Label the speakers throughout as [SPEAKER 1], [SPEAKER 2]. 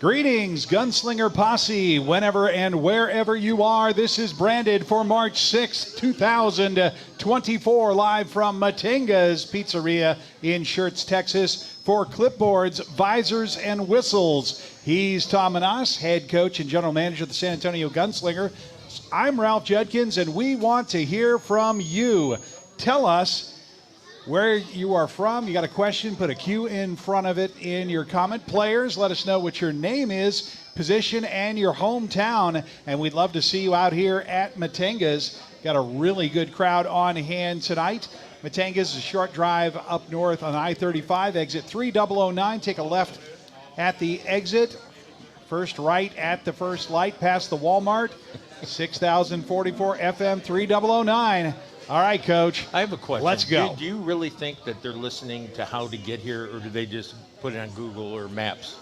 [SPEAKER 1] Greetings, Gunslinger Posse, whenever and wherever you are. This is Branded for March 6, 2024, live from Matenga's Pizzeria in Schertz, Texas, for Clipboards, Visors, and Whistles. He's Tom Manas, head coach and general manager of the San Antonio Gunslinger. I'm Ralph Judkins, and we want to hear from you. Tell us where you are from. You got a question, put a Q in front of it in your comment. Players, let us know what your name is, position, and your hometown. And we'd love to see you out here at Matenga's. Got a really good crowd on hand tonight. Matenga's is a short drive up north on I-35, exit 3009. Take a left at the exit. First right at the first light past the Walmart. 6044 FM 3009. All right, Coach.
[SPEAKER 2] I have a question.
[SPEAKER 1] Let's go.
[SPEAKER 2] Do you really think that they're listening to how to get here, or do they just put it on Google or Maps?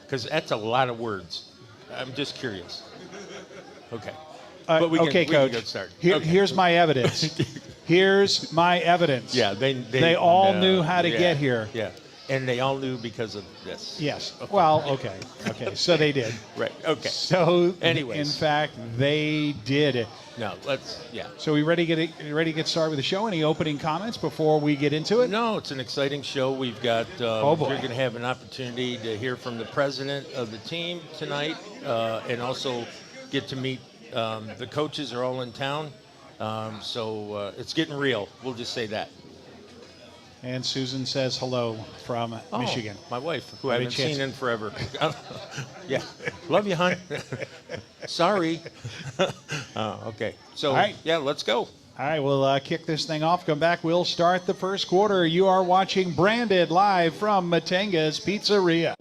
[SPEAKER 2] Because that's a lot of words. I'm just curious. Okay. But we
[SPEAKER 1] okay,
[SPEAKER 2] can
[SPEAKER 1] Coach.
[SPEAKER 2] get started.
[SPEAKER 1] Here's my evidence. Here's my evidence.
[SPEAKER 2] Yeah,
[SPEAKER 1] they all knew how to get here.
[SPEAKER 2] Yeah, and they all knew because of this.
[SPEAKER 1] Yes. Okay. Well, okay. So they did.
[SPEAKER 2] Right. Okay.
[SPEAKER 1] So,
[SPEAKER 2] anyways,
[SPEAKER 1] in fact, they did.
[SPEAKER 2] No, yeah.
[SPEAKER 1] So we ready to get started with the show? Any opening comments before we get into it?
[SPEAKER 2] No, it's an exciting show. We've got.
[SPEAKER 1] Oh boy.
[SPEAKER 2] You're going to have an opportunity to hear from the president of the team tonight, and also get to meet the coaches. Are all in town, so it's getting real. We'll just say that.
[SPEAKER 1] And Susan says hello from Michigan.
[SPEAKER 2] My wife, who I haven't seen in forever. Yeah. Love you, hon. Sorry. Okay. So,
[SPEAKER 1] right.
[SPEAKER 2] Yeah, let's go.
[SPEAKER 1] All right, we'll kick this thing off. Come back. We'll start the first quarter. You are watching Branded live from Matenga's Pizzeria.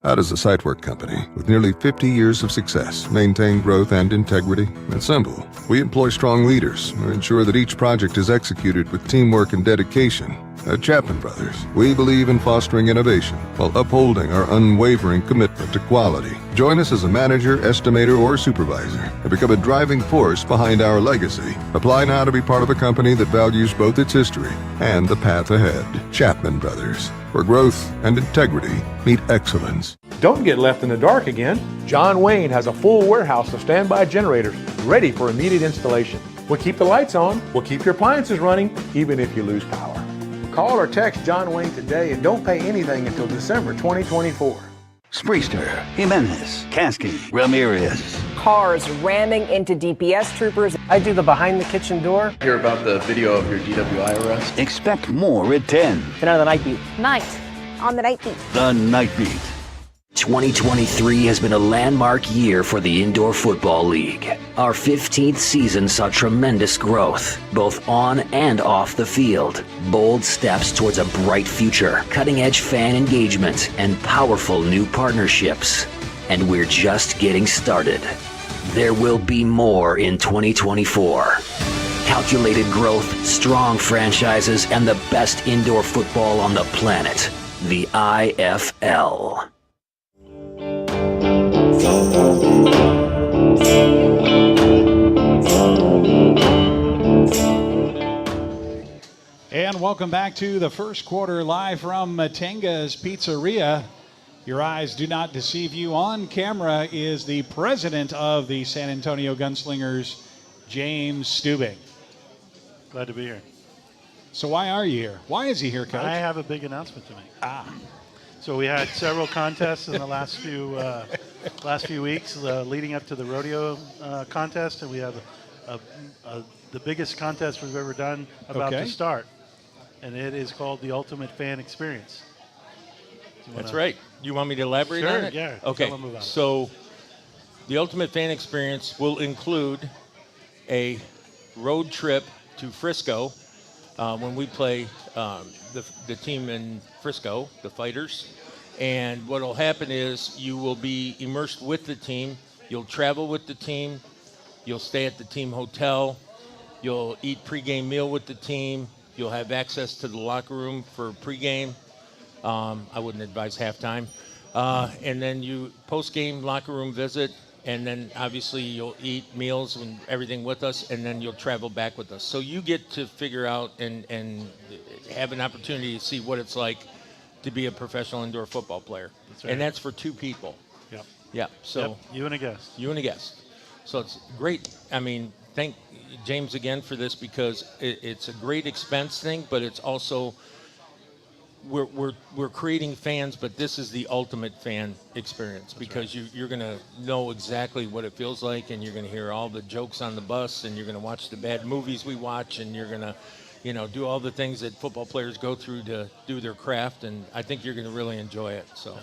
[SPEAKER 3] How does a site work company with nearly 50 years of success maintain growth and integrity? It's simple. We employ strong leaders who ensure that each project is executed with teamwork and dedication. At Chapman Brothers, we believe in fostering innovation while upholding our unwavering commitment to quality. Join us as a manager, estimator, or supervisor and become a driving force behind our legacy. Apply now to be part of a company that values both its history and the path ahead. Chapman Brothers, where growth and integrity meet excellence.
[SPEAKER 4] Don't get left in the dark again. John Wayne has a full warehouse of standby generators ready for immediate installation. We'll keep the lights on, we'll keep your appliances running, even if you lose power. Call or text John Wayne today and don't pay anything until December 2024.
[SPEAKER 5] Spriester, Jimenez, Kasky, Ramirez.
[SPEAKER 6] Cars ramming into DPS troopers.
[SPEAKER 7] I do the behind the kitchen door.
[SPEAKER 8] Hear about the video of your DWI arrest?
[SPEAKER 5] Expect more at 10.
[SPEAKER 7] Tonight on the Night Beat.
[SPEAKER 6] Night on the Night Beat.
[SPEAKER 5] The Night Beat. 2023 has been a landmark year for the Indoor Football League. Our 15th season saw tremendous growth, both on and off the field. Bold steps towards a bright future, cutting-edge fan engagement, and powerful new partnerships. And we're just getting started. There will be more in 2024. Calculated growth, strong franchises, and the best indoor football on the planet. The IFL.
[SPEAKER 1] And welcome back to the first quarter live from Matenga's Pizzeria. Your eyes do not deceive you. On camera is the president of the San Antonio Gunslingers, James Stubing.
[SPEAKER 9] Glad to be here.
[SPEAKER 1] So why are you here? Why is he here, Coach?
[SPEAKER 9] I have a big announcement to make. So we had several contests in the last few last few weeks leading up to the rodeo contest, and we have the biggest contest we've ever done about to start, and it is called the Ultimate Fan Experience.
[SPEAKER 2] That's right. You want me to elaborate on it?
[SPEAKER 9] Yeah.
[SPEAKER 2] Okay.
[SPEAKER 9] Tell them about it.
[SPEAKER 2] So the Ultimate Fan Experience will include a road trip to Frisco when we play the team in Frisco, the Fighters. And what will happen is you will be immersed with the team. You'll travel with the team. You'll stay at the team hotel. You'll eat pregame meal with the team. You'll have access to the locker room for pregame. I wouldn't advise halftime. And then you post-game locker room visit, and then obviously you'll eat meals and everything with us, and then you'll travel back with us. So you get to figure out and have an opportunity to see what it's like to be a professional indoor football player.
[SPEAKER 9] That's right.
[SPEAKER 2] And that's for 2 people.
[SPEAKER 9] Yep.
[SPEAKER 2] Yeah. So
[SPEAKER 9] Yep. You and a guest.
[SPEAKER 2] You and a guest. So it's great. I mean, thank James again for this, because it's a great expense thing, but it's also we're creating fans, but this is the ultimate fan experience. That's because right. You're going to know exactly what it feels like, and you're going to hear all the jokes on the bus, and you're going to watch the bad movies we watch, and you're going to, do all the things that football players go through to do their craft, and I think you're going to really enjoy it. So,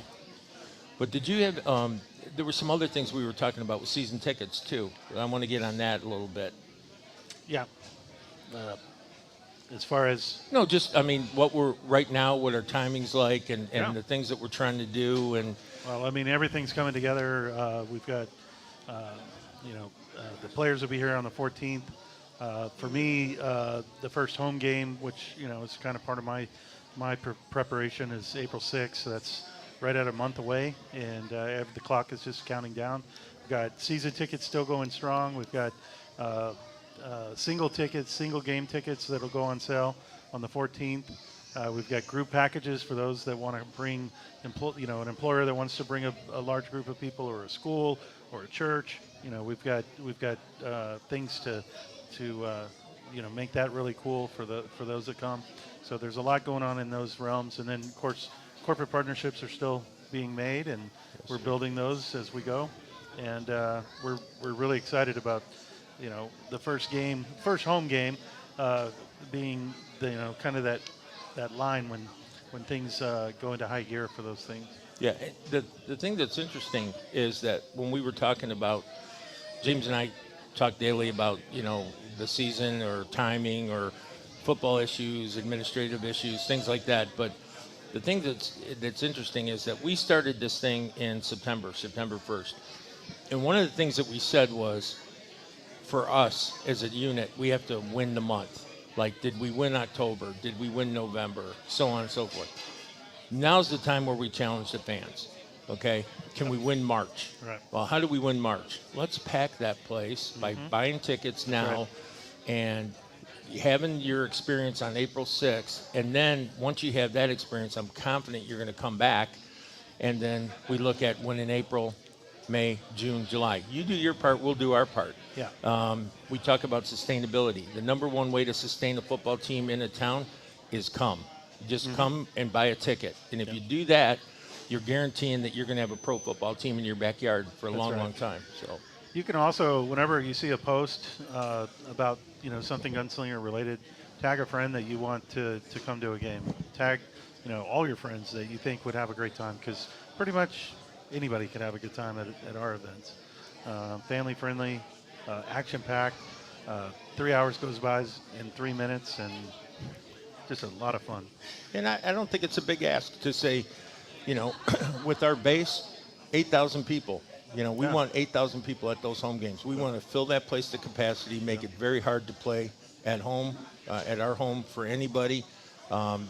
[SPEAKER 2] but did you have? There were some other things we were talking about with season tickets too. I want to get on that a little bit.
[SPEAKER 9] Yeah. As far as
[SPEAKER 2] what we're right now, what our timing's like, and the things that we're trying to do, and
[SPEAKER 9] everything's coming together. We've got the players will be here on the 14th. For me, the first home game, which is kind of part of my preparation, is April 6th. So that's right at a month away, and the clock is just counting down. We've got season tickets still going strong. We've got single game tickets that'll go on sale on the 14th. We've got group packages for those that want to bring, an employer that wants to bring a large group of people, or a school, or a church. We've got things to make that really cool for those that come. So there's a lot going on in those realms, and then of course corporate partnerships are still being made, and we're building those as we go, and we're really excited about the first home game being kind of that line when things go into high gear for those things.
[SPEAKER 2] Yeah, the thing that's interesting is that when we were talking about, James and I talk daily about the season or timing or football issues, administrative issues, things like that. But the thing that's interesting is that we started this thing in September 1st. And one of the things that we said was, for us as a unit, we have to win the month. Like, did we win October? Did we win November? So on and so forth. Now's the time where we challenge the fans. Okay, can we win March?
[SPEAKER 9] Right.
[SPEAKER 2] Well, how do we win March? Let's pack that place by buying tickets now, and having your experience on April 6th. And then once you have that experience, I'm confident you're going to come back. And then we look at when in April, May, June, July. You do your part, we'll do our part.
[SPEAKER 9] Yeah.
[SPEAKER 2] We talk about sustainability. The number one way to sustain a football team in a town is come. Just come and buy a ticket. And if you do that, you're guaranteeing that you're going to have a pro football team in your backyard for a long time. So
[SPEAKER 9] you can also, whenever you see a post about something Gunslinger related, tag a friend that you want to come to a game. Tag all your friends that you think would have a great time, because pretty much anybody can have a good time at our events. Family friendly, action packed. 3 hours goes by in 3 minutes, and just a lot of fun.
[SPEAKER 2] And I don't think it's a big ask to say, with our base, 8,000 people. We want 8,000 people at those home games. We want to fill that place to capacity, make it very hard to play at home, at our home for anybody.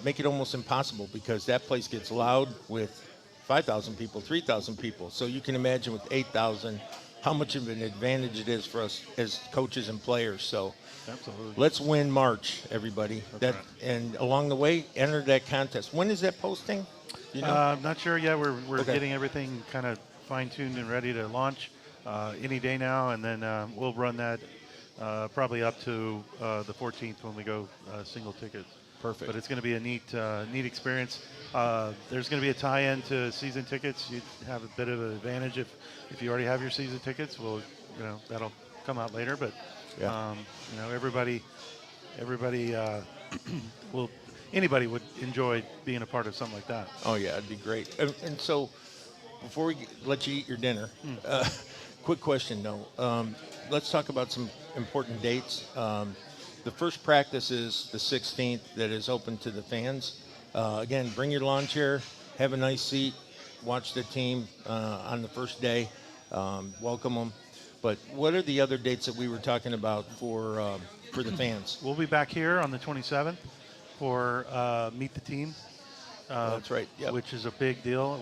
[SPEAKER 2] Make it almost impossible, because that place gets loud with 5,000 people, 3,000 people. So you can imagine with 8,000 how much of an advantage it is for us as coaches and players. So
[SPEAKER 9] absolutely,
[SPEAKER 2] let's win March, everybody.
[SPEAKER 9] Right.
[SPEAKER 2] And along the way, enter that contest. When is that posting?
[SPEAKER 9] I'm not sure yet. We're getting everything kind of fine-tuned and ready to launch any day now, and then we'll run that probably up to the 14th when we go single tickets.
[SPEAKER 2] Perfect.
[SPEAKER 9] But it's going to be a neat experience. There's going to be a tie-in to season tickets. You have a bit of an advantage if you already have your season tickets. Well, that'll come out later. But everybody will. Anybody would enjoy being a part of something like that.
[SPEAKER 2] Oh yeah, it'd be great. And so, before we let you eat your dinner, quick question though. Let's talk about some important dates. The first practice is the 16th, that is open to the fans. Again, bring your lawn chair, have a nice seat, watch the team on the first day, welcome them. But what are the other dates that we were talking about for the fans?
[SPEAKER 9] We'll be back here on the 27th for Meet the Team.
[SPEAKER 2] That's right. Yep.
[SPEAKER 9] Which is a big deal.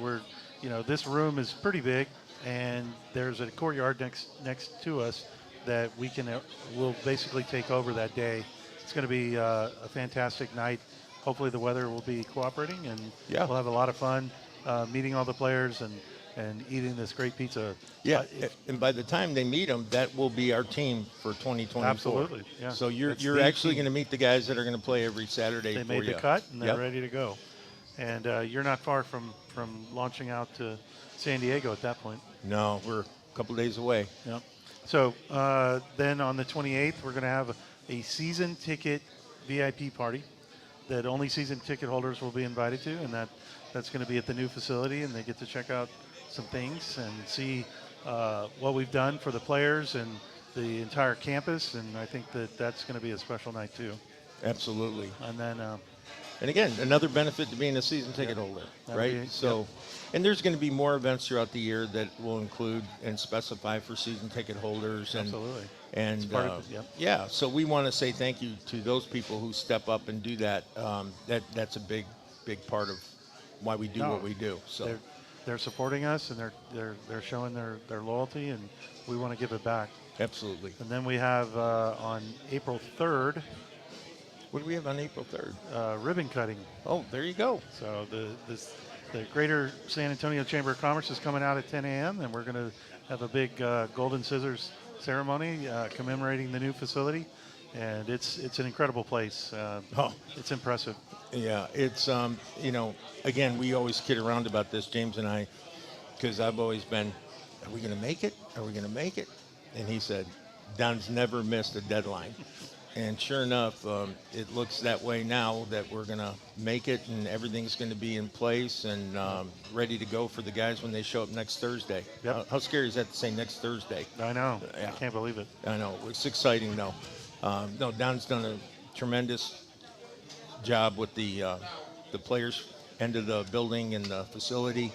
[SPEAKER 9] This room is pretty big, and there's a courtyard next to us that we'll basically take over that day. It's going to be a fantastic night. Hopefully the weather will be cooperating, and we'll have a lot of fun meeting all the players and eating this great pizza.
[SPEAKER 2] Yeah, and by the time they meet them, that will be our team for 2024.
[SPEAKER 9] Absolutely, yeah.
[SPEAKER 2] So you're actually going to meet the guys that are going to play every Saturday.
[SPEAKER 9] They made the cut, and they're ready to go. And you're not far from launching out to San Diego at that point.
[SPEAKER 2] No, we're a couple days away.
[SPEAKER 9] Yep. So then on the 28th, we're going to have a season ticket VIP party that only season ticket holders will be invited to, and that's going to be at the new facility, and they get to check out some things and see what we've done for the players and the entire campus, and I think that's going to be a special night too.
[SPEAKER 2] Absolutely.
[SPEAKER 9] And then
[SPEAKER 2] and again, another benefit to being a season ticket holder, right? And there's going to be more events throughout the year that will include and specify for season ticket holders.
[SPEAKER 9] Absolutely.
[SPEAKER 2] And so we want to say thank you to those people who step up and do that. That's a big part of why we do what we do. So
[SPEAKER 9] they're supporting us, and they're showing their loyalty, and we want to give it back.
[SPEAKER 2] Absolutely.
[SPEAKER 9] And then we have on April 3rd.
[SPEAKER 2] What do we have on April 3rd?
[SPEAKER 9] Ribbon cutting.
[SPEAKER 2] Oh, there you go.
[SPEAKER 9] So the Greater San Antonio Chamber of Commerce is coming out at 10 a.m. and we're going to have a big golden scissors ceremony commemorating the new facility, and it's an incredible place. It's impressive.
[SPEAKER 2] Yeah, it's again, we always kid around about this, James and I, because I've always been, are we going to make it? Are we going to make it? And he said, Don's never missed a deadline. And sure enough, it looks that way now, that we're going to make it, and everything's going to be in place and ready to go for the guys when they show up next Thursday.
[SPEAKER 9] Yep.
[SPEAKER 2] How scary is that to say next Thursday?
[SPEAKER 9] I know. I can't believe it.
[SPEAKER 2] I know. It's exciting, though. No, Don's done a tremendous job with the players' end of the building and the facility.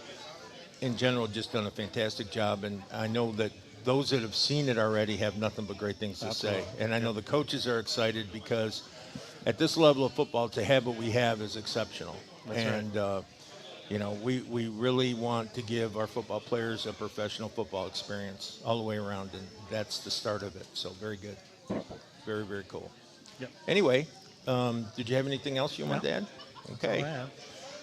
[SPEAKER 2] In general, just done a fantastic job, and I know that those that have seen it already have nothing but great things to say. And I know the coaches are excited, because at this level of football, to have what we have is exceptional.
[SPEAKER 9] That's right.
[SPEAKER 2] We really want to give our football players a professional football experience all the way around, and that's the start of it. So very good. Very, very cool.
[SPEAKER 9] Yep.
[SPEAKER 2] Anyway, did you have anything else you wanted to add? Okay.
[SPEAKER 9] That's all I have.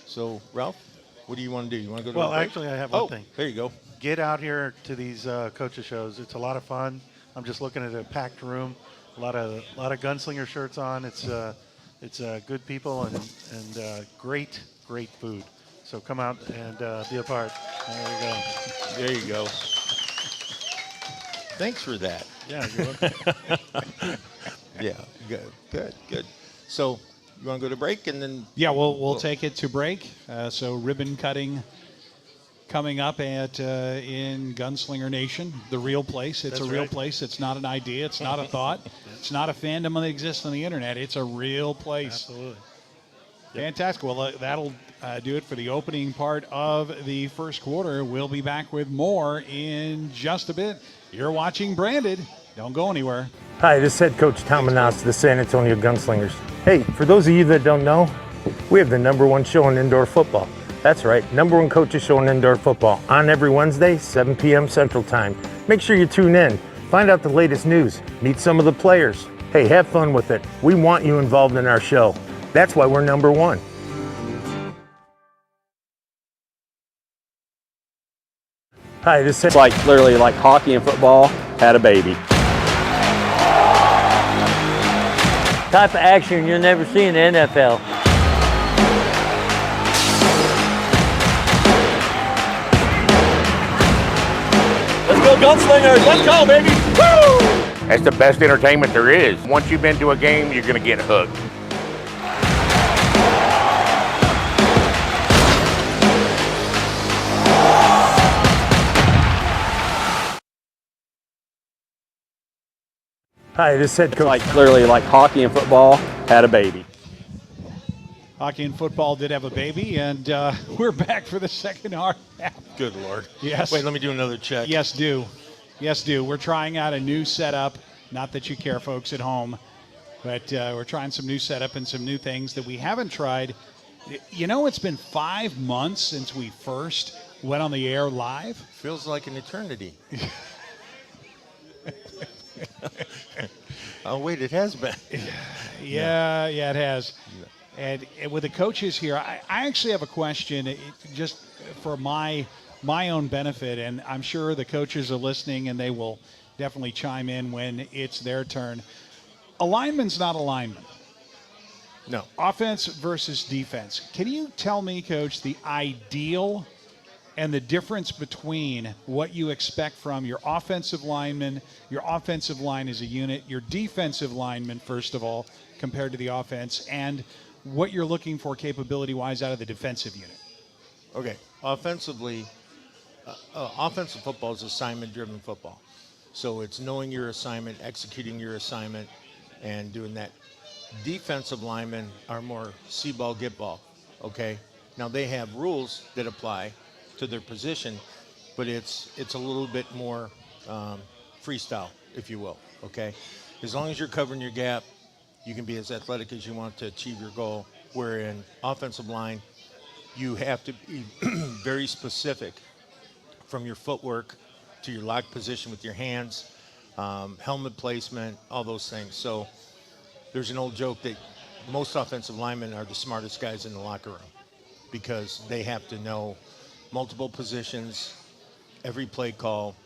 [SPEAKER 2] So, Ralph, what do you want to do? You want to go to
[SPEAKER 9] Well,
[SPEAKER 2] a break?
[SPEAKER 9] actually, I have one thing.
[SPEAKER 2] There you go.
[SPEAKER 9] Get out here to these coaches shows. It's a lot of fun. I'm just looking at a packed room, a lot of gunslinger shirts on. It's good people and great food. So come out and be a part. There you go.
[SPEAKER 2] There you go. Thanks for that.
[SPEAKER 9] Yeah, you're welcome.
[SPEAKER 2] Yeah, good. So you want to go to break, and then?
[SPEAKER 1] Yeah, we'll take it to break. So ribbon cutting coming up at in Gunslinger Nation, the real place. It's
[SPEAKER 9] That's
[SPEAKER 1] a real
[SPEAKER 9] right.
[SPEAKER 1] place. It's not an idea. It's not a thought. It's not a fandom that exists on the internet. It's a real place.
[SPEAKER 9] Absolutely.
[SPEAKER 1] Fantastic. Well, that'll do it for the opening part of the first quarter. We'll be back with more in just a bit. You're watching Branded. Don't go anywhere.
[SPEAKER 10] Hi, this is head coach Tom Manas of the San Antonio Gunslingers. Hey, for those of you that don't know, we have the #1 show in indoor football. That's right, #1 coaches show in indoor football on every Wednesday, 7 p.m. Central Time. Make sure you tune in, find out the latest news, meet some of the players. Hey, have fun with it. We want you involved in our show. That's why we're #1. Hi, this is
[SPEAKER 11] literally like hockey and football had a baby.
[SPEAKER 12] Type of action you'll never see in the NFL.
[SPEAKER 11] gunslingers. Let's go, baby. Woo! That's the best entertainment there is. Once you've been to a game, you're going to get hooked.
[SPEAKER 10] Hi, this head coach.
[SPEAKER 11] Literally like hockey and football had a baby.
[SPEAKER 1] Hockey and football did have a baby, and we're back for the second half.
[SPEAKER 2] Good Lord.
[SPEAKER 1] Yes.
[SPEAKER 2] Wait, let me do another check.
[SPEAKER 1] Yes, do. Yes, do. We're trying out a new setup. Not that you care, folks at home, but we're trying some new setup and some new things that we haven't tried. You know, it's been 5 months since we first went on the air live.
[SPEAKER 2] Feels like an eternity. Oh, wait, it has been.
[SPEAKER 1] Yeah, it has. And with the coaches here, I actually have a question just for my own benefit, and I'm sure the coaches are listening and they will definitely chime in when it's their turn. A lineman's not a lineman.
[SPEAKER 2] No.
[SPEAKER 1] Offense versus defense. Can you tell me, Coach, the ideal and the difference between what you expect from your offensive lineman, your offensive line as a unit, your defensive lineman, first of all, compared to the offense, and what you're looking for capability-wise out of the defensive unit?
[SPEAKER 2] Okay. Offensively, offensive football is assignment-driven football. So it's knowing your assignment, executing your assignment, and doing that. Defensive linemen are more see ball, get ball, okay? Now, they have rules that apply to their position, but it's a little bit more freestyle, if you will, okay? As long as you're covering your gap, you can be as athletic as you want to achieve your goal, where in offensive line, you have to be very specific from your footwork to your lock position with your hands, helmet placement, all those things. So there's an old joke that most offensive linemen are the smartest guys in the locker room because they have to know multiple positions, every play call,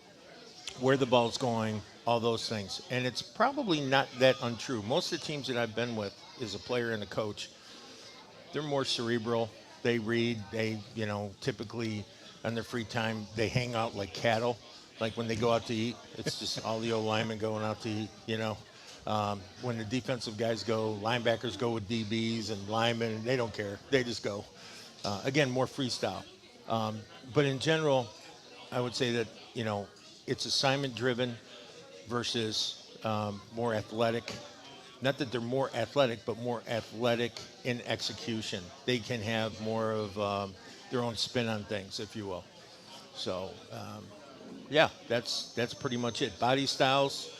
[SPEAKER 2] where the ball's going, all those things. And it's probably not that untrue. Most of the teams that I've been with as a player and a coach, they're more cerebral. They read, typically on their free time, they hang out like cattle. Like when they go out to eat, it's just all the old linemen going out to eat, When the defensive guys go, linebackers go with DBs and linemen, they don't care. They just go. Again, more freestyle. But in general, I would say that, it's assignment-driven versus more athletic. Not that they're more athletic, but more athletic in execution. They can have more of their own spin on things, if you will. So, that's pretty much it. Body styles,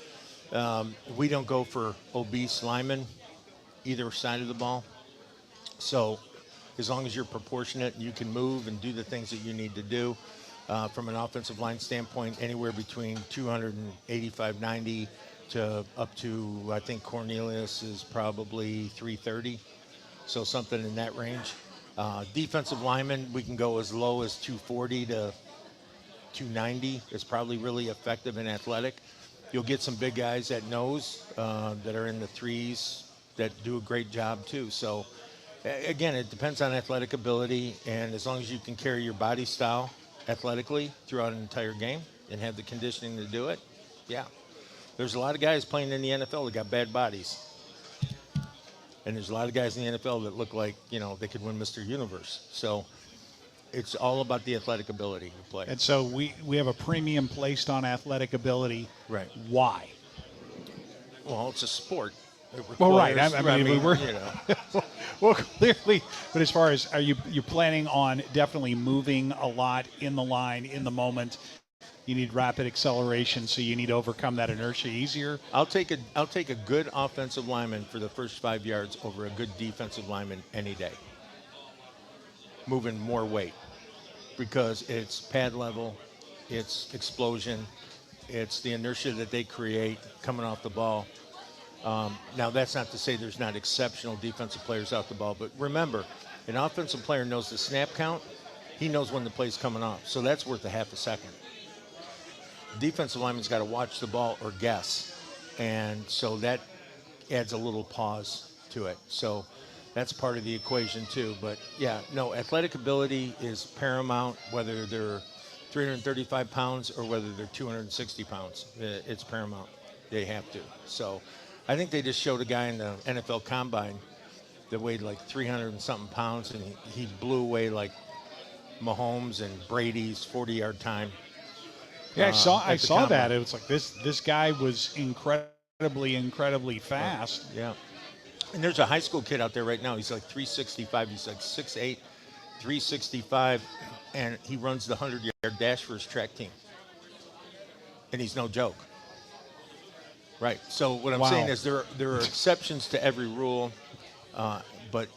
[SPEAKER 2] we don't go for obese linemen either side of the ball. So as long as you're proportionate and you can move and do the things that you need to do, from an offensive line standpoint, anywhere between 285, 90 to up to, I think Cornelius is probably 330. So something in that range. Defensive linemen, we can go as low as 240 to 290. It's probably really effective and athletic. You'll get some big guys at nose that are in the threes that do a great job too. So again, it depends on athletic ability, and as long as you can carry your body style athletically throughout an entire game and have the conditioning to do it, yeah. There's a lot of guys playing in the NFL that got bad bodies. And there's a lot of guys in the NFL that look like, they could win Mr. Universe. So it's all about the athletic ability of the player.
[SPEAKER 1] And so we have a premium placed on athletic ability.
[SPEAKER 2] Right.
[SPEAKER 1] Why?
[SPEAKER 2] Well, it's a sport.
[SPEAKER 1] Well, right. We're well, clearly. But as far as, are you planning on definitely moving a lot in the line, in the moment? You need rapid acceleration, so you need to overcome that inertia easier.
[SPEAKER 2] I'll take a good offensive lineman for the first 5 yards over a good defensive lineman any day. Moving more weight because it's pad level, it's explosion, it's the inertia that they create coming off the ball. Now, that's not to say there's not exceptional defensive players out the ball, but remember, an offensive player knows the snap count. He knows when the play's coming off, so that's worth a half a second. Defensive lineman's got to watch the ball or guess, and so that adds a little pause to it. So that's part of the equation too. But yeah, no, athletic ability is paramount, whether they're 335 pounds or whether they're 260 pounds. It's paramount. They have to. So I think they just showed a guy in the NFL Combine that weighed like 300 and something pounds, and he blew away like Mahomes and Brady's 40-yard time.
[SPEAKER 1] Yeah, I saw that.
[SPEAKER 2] Combine.
[SPEAKER 1] It was like this guy was incredibly fast.
[SPEAKER 2] Yeah. And there's a high school kid out there right now. He's like 365. He's like 6'8", 365, and he runs the 100-yard dash for his track team. And he's no joke. Right. So what I'm saying is there are exceptions to every rule, but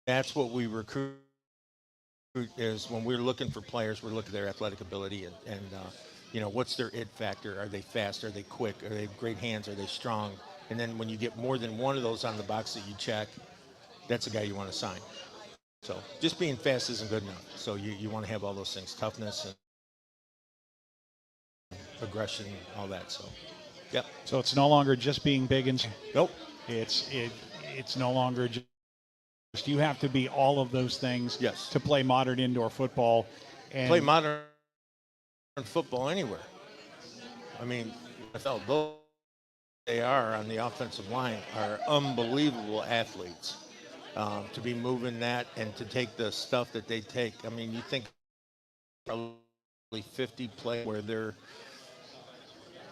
[SPEAKER 2] that's what we recruit is when we're looking for players, we're looking at their athletic ability and what's their it factor? Are they fast? Are they quick? Are they great hands? Are they strong? And then when you get more than one of those on the box that you check, that's a guy you want to sign. So just being fast isn't good enough. So you want to have all those things, toughness and aggression, all that. So, yep.
[SPEAKER 1] So it's no longer just being big and
[SPEAKER 2] nope.
[SPEAKER 1] It's no longer just you have to be all of those things to play modern indoor football. And
[SPEAKER 2] play modern football anywhere. I mean, those they are on the offensive line are unbelievable athletes. To be moving that and to take the stuff that they take. I mean, you think probably 50 play where they're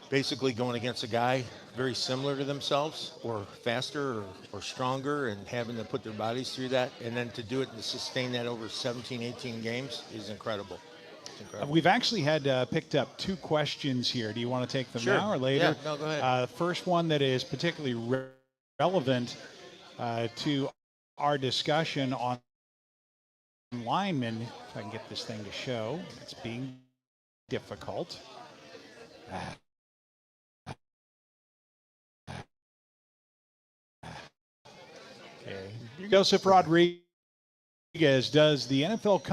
[SPEAKER 2] basically going against a guy very similar to themselves or faster or stronger and having to put their bodies through that. And then to do it and to sustain that over 17, 18 games is incredible.
[SPEAKER 1] We've actually had picked up 2 questions here. Do you want to take them now or later?
[SPEAKER 2] Yeah, no, go ahead.
[SPEAKER 1] First one that is particularly relevant to our discussion on linemen. If I can get this thing to show, it's being difficult. Okay. Joseph Rodriguez, does the NFL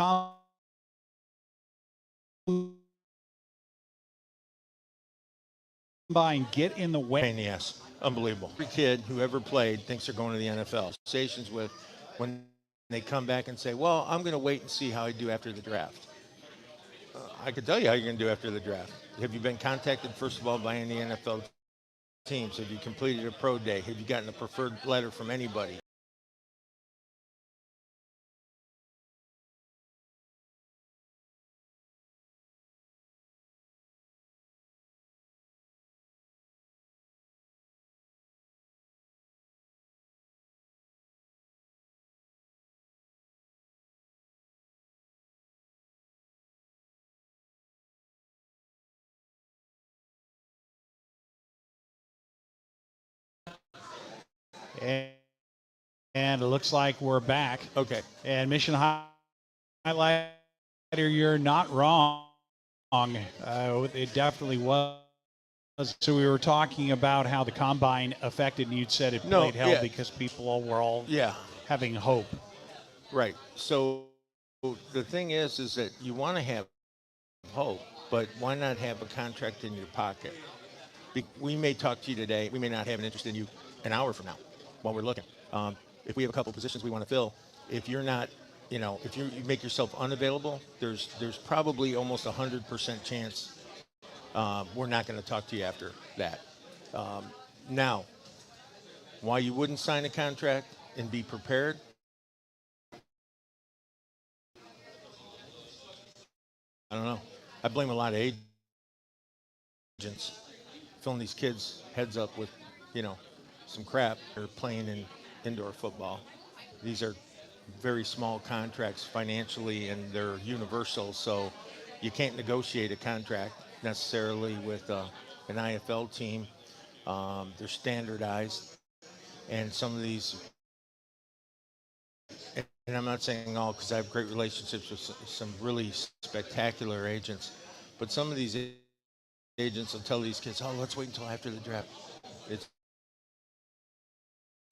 [SPEAKER 1] Combine get in the way?
[SPEAKER 2] Pain in the ass. Unbelievable. Every kid who ever played thinks they're going to the NFL. Conversations with when they come back and say, well, I'm going to wait and see how I do after the draft. I can tell you how you're going to do after the draft. Have you been contacted, first of all, by any NFL teams? Have you completed a pro day? Have you gotten a preferred letter from anybody?
[SPEAKER 1] And it looks like we're back.
[SPEAKER 2] Okay.
[SPEAKER 1] And Mission Highlighter, you're not wrong. It definitely was. So we were talking about how the Combine affected, and you'd said it played hell because people were all having hope.
[SPEAKER 2] Right. So the thing is that you want to have hope, but why not have a contract in your pocket? We may talk to you today. We may not have an interest in you an hour from now while we're looking. If we have a couple positions we want to fill, if you're not, if you make yourself unavailable, there's probably almost 100% chance we're not going to talk to you after that. Now, why you wouldn't sign a contract and be prepared? I don't know. I blame a lot of agents filling these kids' heads up with, some crap. They're playing in indoor football. These are very small contracts financially, and they're universal, so you can't negotiate a contract necessarily with an IFL team. They're standardized, and some of these, and I'm not saying all because I have great relationships with some really spectacular agents, but some of these agents will tell these kids, let's wait until after the draft.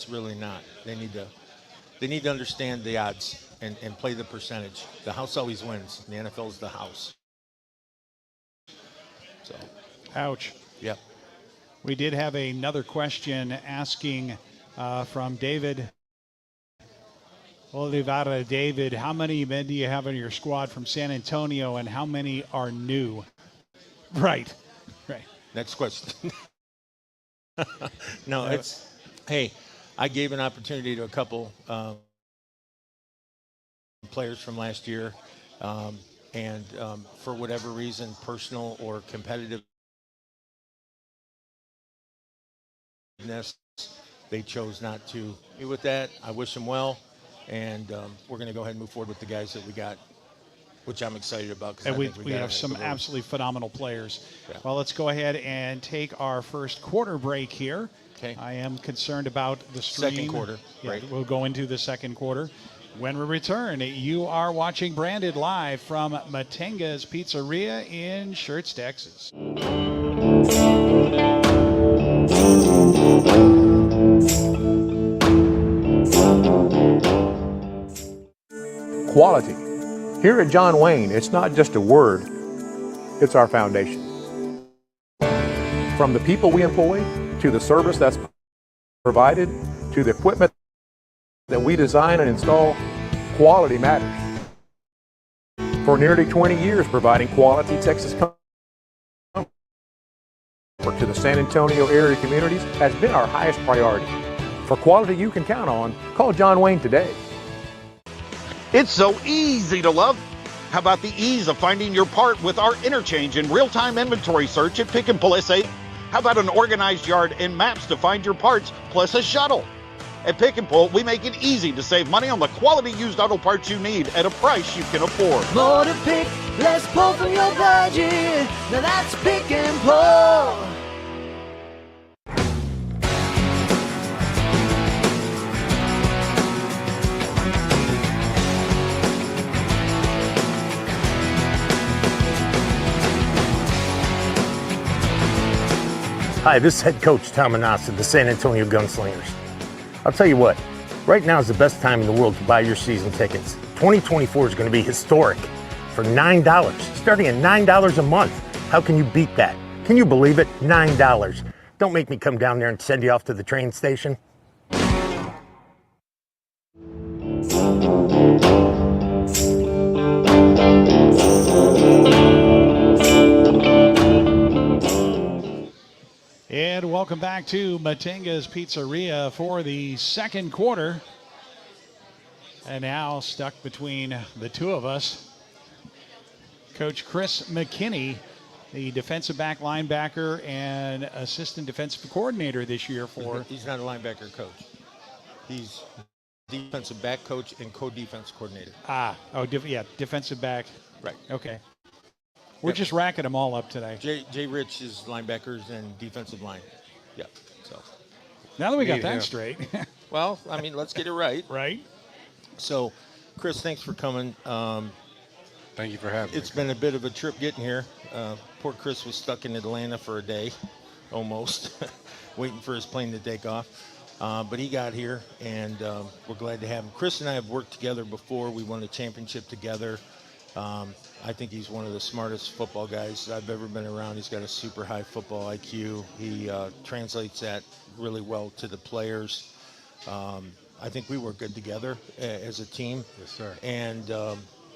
[SPEAKER 2] It's really not. They need to understand the odds and play the percentage. The house always wins. The NFL is the house. So,
[SPEAKER 1] ouch.
[SPEAKER 2] Yep.
[SPEAKER 1] We did have another question asking from David Olivara David, how many men do you have on your squad from San Antonio, and how many are new? Right.
[SPEAKER 2] Next question. No, hey, I gave an opportunity to a couple players from last year, and for whatever reason, personal or competitiveness, they chose not to be with that. I wish them well, and we're going to go ahead and move forward with the guys that we got, which I'm excited about.
[SPEAKER 1] And we have some absolutely phenomenal players.
[SPEAKER 2] Yeah.
[SPEAKER 1] Well, let's go ahead and take our first quarter break here.
[SPEAKER 2] Okay.
[SPEAKER 1] I am concerned about the stream.
[SPEAKER 2] Second quarter.
[SPEAKER 1] Yeah,
[SPEAKER 2] Right.
[SPEAKER 1] we'll go into the second quarter. When we return, you are watching Branded live from Matenga's Pizzeria in Schertz, Texas.
[SPEAKER 4] Quality. Here at John Wayne, it's not just a word, it's our foundation. From the people we employ, to the service that's provided, to the equipment that we design and install, quality matters. For nearly 20 years, providing quality Texas comfort to the San Antonio area communities has been our highest priority. For quality you can count on, call John Wayne today.
[SPEAKER 12] It's so easy to love. How about the ease of finding your part with our interchange and real-time inventory search at Pick and Pull SA? How about an organized yard and maps to find your parts, plus a shuttle? At Pick and Pull, we make it easy to save money on the quality used auto parts you need at a price you can afford.
[SPEAKER 13] More to pick, less pull from your budget. Now that's Pick and Pull.
[SPEAKER 10] Hi, this is head coach Tom Manassa of the San Antonio Gunslingers. I'll tell you what, right now is the best time in the world to buy your season tickets. 2024 is going to be historic. For $9, starting at $9 a month. How can you beat that? Can you believe it? $9. Don't make me come down there and send you off to the train station.
[SPEAKER 1] And welcome back to Matenga's Pizzeria for the second quarter. And now stuck between the two of us, Coach Chris McKinney, the defensive back linebacker and assistant defensive coordinator this year for...
[SPEAKER 2] He's not a linebacker coach. He's defensive back coach and co-defense coordinator.
[SPEAKER 1] Defensive back.
[SPEAKER 2] Right.
[SPEAKER 1] Okay. We're just racking them all up today.
[SPEAKER 2] Jay Rich is linebackers and defensive line. Yeah. So
[SPEAKER 1] now that we got that straight.
[SPEAKER 2] Well, I mean, let's get it right.
[SPEAKER 1] Right.
[SPEAKER 2] So, Chris, thanks for coming.
[SPEAKER 14] Thank you for having me.
[SPEAKER 2] It's been a bit of a trip getting here. Poor Chris was stuck in Atlanta for a day, almost, waiting for his plane to take off. But he got here, and we're glad to have him. Chris and I have worked together before. We won a championship together. I think he's one of the smartest football guys I've ever been around. He's got a super high football IQ. He translates that really well to the players. I think we work good together as a team.
[SPEAKER 14] Yes, sir.
[SPEAKER 2] And,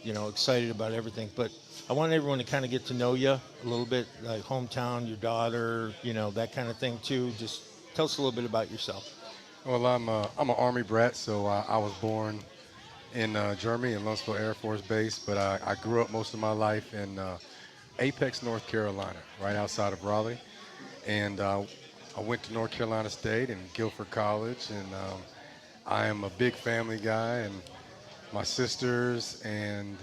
[SPEAKER 2] excited about everything. But I want everyone to kind of get to know you a little bit, like hometown, your daughter, that kind of thing too. Just tell us a little bit about yourself.
[SPEAKER 14] Well, I'm an Army brat, so I was born in Germany, in Lunsville Air Force Base, but I grew up most of my life in Apex, North Carolina, right outside of Raleigh. And I went to North Carolina State and Guilford College, and I am a big family guy, and my sisters and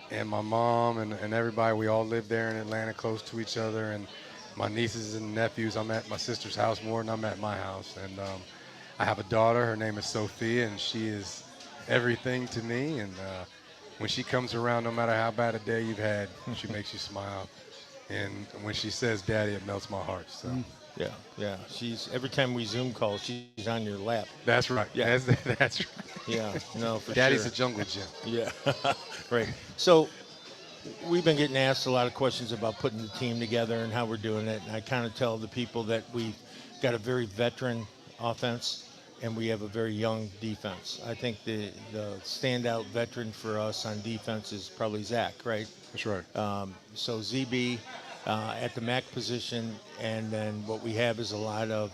[SPEAKER 14] my mom and everybody, we all live there in Atlanta close to each other, and my nieces and nephews, I'm at my sister's house more than I'm at my house. And I have a daughter, her name is Sophia, and she is everything to me, and when she comes around, no matter how bad a day you've had, she makes you smile, and when she says daddy, it melts my heart. So
[SPEAKER 2] yeah, she's every time we Zoom call, she's on your lap.
[SPEAKER 14] That's right.
[SPEAKER 2] Yeah,
[SPEAKER 14] that's right.
[SPEAKER 2] Yeah, no, for
[SPEAKER 14] Daddy's
[SPEAKER 2] sure.
[SPEAKER 14] a jungle gym.
[SPEAKER 2] Yeah. Right. So we've been getting asked a lot of questions about putting the team together and how we're doing it, and I kind of tell the people that we got a very veteran offense. and we have a very young defense. I think the standout veteran for us on defense is probably Zach, right?
[SPEAKER 14] That's right.
[SPEAKER 2] So ZB at the MAC position, and then what we have is a lot of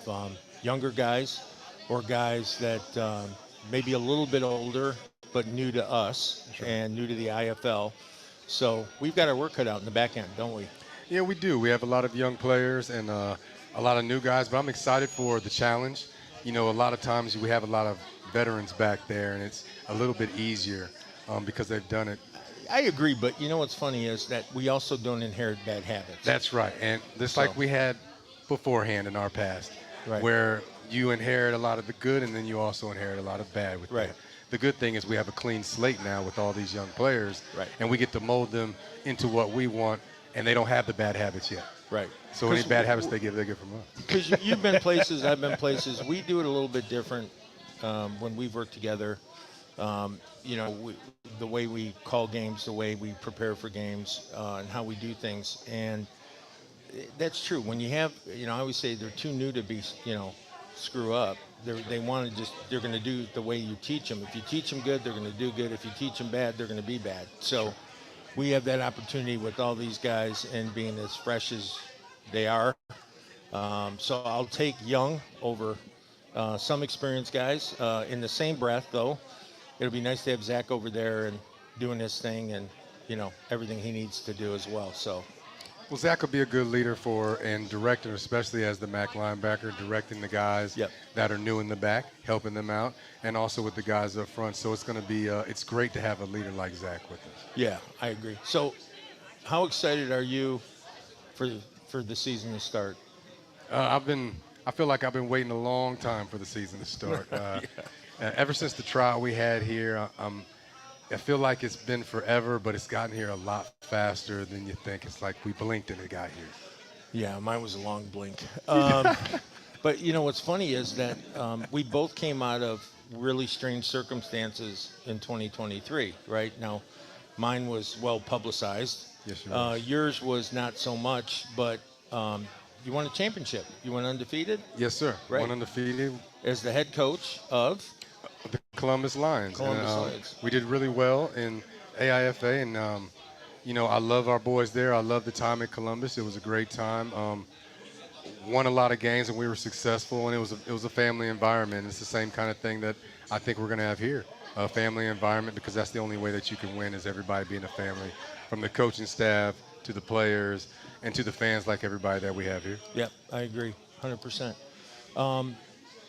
[SPEAKER 2] younger guys or guys that maybe a little bit older but new to us and new to the IFL. So we've got our work cut out in the back end, don't we?
[SPEAKER 14] Yeah, we do. We have a lot of young players and a lot of new guys, but I'm excited for the challenge. You know, a lot of times we have a lot of veterans back there, and it's a little bit easier because they've done it.
[SPEAKER 2] I agree, but you know what's funny is that we also don't inherit bad habits.
[SPEAKER 14] That's right, and just like we had beforehand in our past, where you inherit a lot of the good, and then you also inherit a lot of bad with that. The good thing is we have a clean slate now with all these young players, and we get to mold them into what we want, and they don't have the bad habits yet.
[SPEAKER 2] Right.
[SPEAKER 14] So any bad habits they get from us.
[SPEAKER 2] Because you've been places, I've been places. We do it a little bit different when we've worked together. You know, the way we call games, the way we prepare for games, and how we do things. And that's true. When you have, you know, I always say they're too new to be, you know, screw up. They want to they're going to do the way you teach them. If you teach them good, they're going to do good. If you teach them bad, they're going to be bad. So we have that opportunity with all these guys and being as fresh as they are. So I'll take young over some experienced guys. In the same breath, though, it'll be nice to have Zach over there and doing his thing and, you know, everything he needs to do as well. So.
[SPEAKER 14] Well, Zach will be a good leader and director, especially as the MAC linebacker, directing the guys that are new in the back, helping them out, and also with the guys up front. So it's going to be it's great to have a leader like Zach with us.
[SPEAKER 2] Yeah, I agree. So how excited are you for the season to start?
[SPEAKER 14] I feel like I've been waiting a long time for the season to start. Ever since the trial we had here, I feel like it's been forever, but it's gotten here a lot faster than you think. It's like we blinked and it got here.
[SPEAKER 2] Yeah, mine was a long blink. But, you know, what's funny is that we both came out of really strange circumstances in 2023, right? Now, mine was well publicized.
[SPEAKER 14] Yes, sir.
[SPEAKER 2] Yours was not so much, but you won a championship. You went undefeated?
[SPEAKER 14] Yes, sir.
[SPEAKER 2] Right.
[SPEAKER 14] Won undefeated.
[SPEAKER 2] As the head coach of?
[SPEAKER 14] The Columbus Lions.
[SPEAKER 2] Lions.
[SPEAKER 14] We did really well in AIFA, and you know, I love our boys there. I love the time at Columbus. It was a great time. Won a lot of games, and we were successful. And it was a family environment. It's the same kind of thing that I think we're going to have here, a family environment, because that's the only way that you can win is everybody being a family, from the coaching staff to the players and to the fans, like everybody that we have here.
[SPEAKER 2] Yep, I agree, 100%.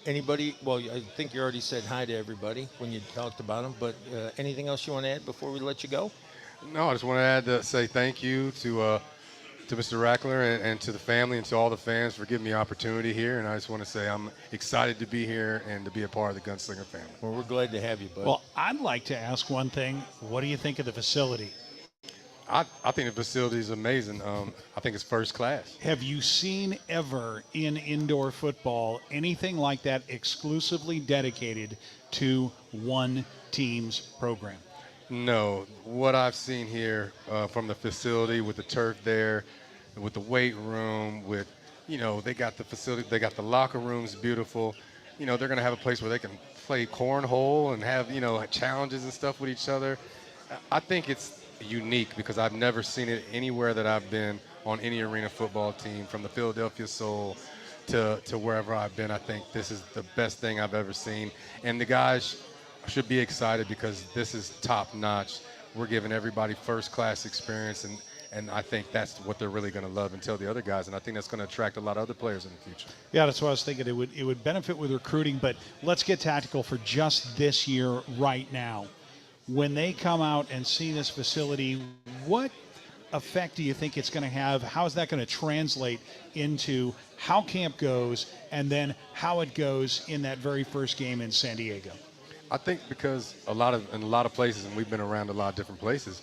[SPEAKER 2] Anybody? Well, I think you already said hi to everybody when you talked about them, but anything else you want to add before we let you go?
[SPEAKER 14] No, I just want to say thank you to Mr. Rackler and to the family and to all the fans for giving me opportunity here. And I just want to say I'm excited to be here and to be a part of the Gunslinger family.
[SPEAKER 2] Well, we're glad to have you, bud.
[SPEAKER 1] Well, I'd like to ask one thing. What do you think of the facility?
[SPEAKER 14] I think the facility is amazing. I think it's first class.
[SPEAKER 1] Have you seen ever in indoor football anything like that exclusively dedicated to one team's program?
[SPEAKER 14] No. What I've seen here from the facility with the turf there, with the weight room, with, you know, they got the facility, they got the locker rooms beautiful. You know, they're going to have a place where they can play cornhole and have, you know, challenges and stuff with each other. I think it's unique because I've never seen it anywhere that I've been on any arena football team, from the Philadelphia Soul to wherever I've been. I think this is the best thing I've ever seen, and the guys should be excited because this is top notch. We're giving everybody first class experience, and I think that's what they're really going to love and tell the other guys, and I think that's going to attract a lot of other players in the future.
[SPEAKER 1] Yeah, that's what I was thinking. It would benefit with recruiting, but let's get tactical for just this year right now. When they come out and see this facility, what effect do you think it's going to have? How is that going to translate into how camp goes and then how it goes in that very first game in San Diego?
[SPEAKER 14] I think because in a lot of places, and we've been around a lot of different places,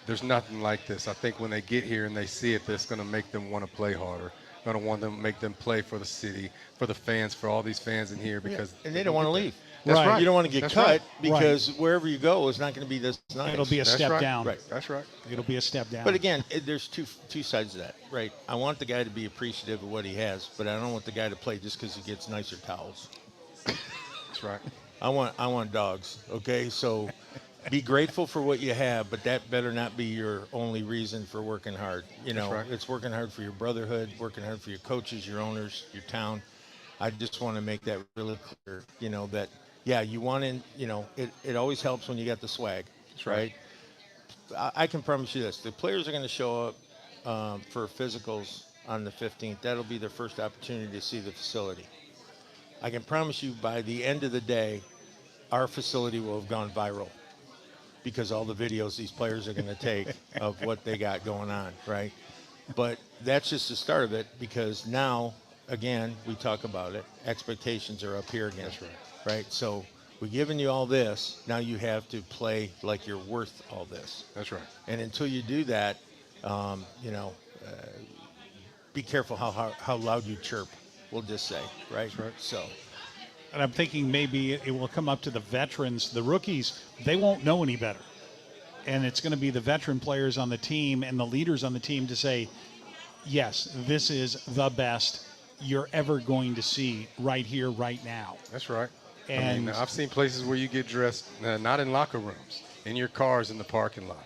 [SPEAKER 14] there's nothing like this. I think when they get here and they see it, that's going to make them want to play harder. Going to want them, make them play for the city, for the fans, for all these fans in here, because
[SPEAKER 2] and they don't want to leave.
[SPEAKER 14] That's right.
[SPEAKER 2] You don't want to get
[SPEAKER 14] That's
[SPEAKER 2] cut
[SPEAKER 14] right.
[SPEAKER 2] because wherever you go is not going to be this nice.
[SPEAKER 1] It'll be a step down.
[SPEAKER 14] Right. That's right.
[SPEAKER 1] It'll be a step down.
[SPEAKER 2] But again, there's two sides to that, right? I want the guy to be appreciative of what he has, but I don't want the guy to play just because he gets nicer towels.
[SPEAKER 14] That's right.
[SPEAKER 2] I want dogs. Okay, so be grateful for what you have, but that better not be your only reason for working hard. You know,
[SPEAKER 14] That's right.
[SPEAKER 2] it's working hard for your brotherhood, working hard for your coaches, your owners, your town. I just want to make that really clear. You know that, yeah, you want in. You know, it always helps when you got the swag.
[SPEAKER 14] That's right.
[SPEAKER 2] I can promise you this: the players are going to show up for physicals on the 15th. That'll be their first opportunity to see the facility. I can promise you by the end of the day, our facility will have gone viral because all the videos these players are going to take of what they got going on, right? But that's just the start of it, because now, again, we talk about it, expectations are up here again.
[SPEAKER 14] That's right.
[SPEAKER 2] Right? So we're giving you all this, now you have to play like you're worth all this.
[SPEAKER 14] That's right.
[SPEAKER 2] And until you do that, you know, be careful how loud you chirp, we'll just say, right?
[SPEAKER 14] That's right.
[SPEAKER 2] So.
[SPEAKER 1] And I'm thinking maybe it will come up to the veterans, the rookies. They won't know any better. And it's going to be the veteran players on the team and the leaders on the team to say, yes, this is the best you're ever going to see right here, right now.
[SPEAKER 14] That's right.
[SPEAKER 1] And
[SPEAKER 14] I mean, I've seen places where you get dressed, not in locker rooms, in your cars in the parking lot,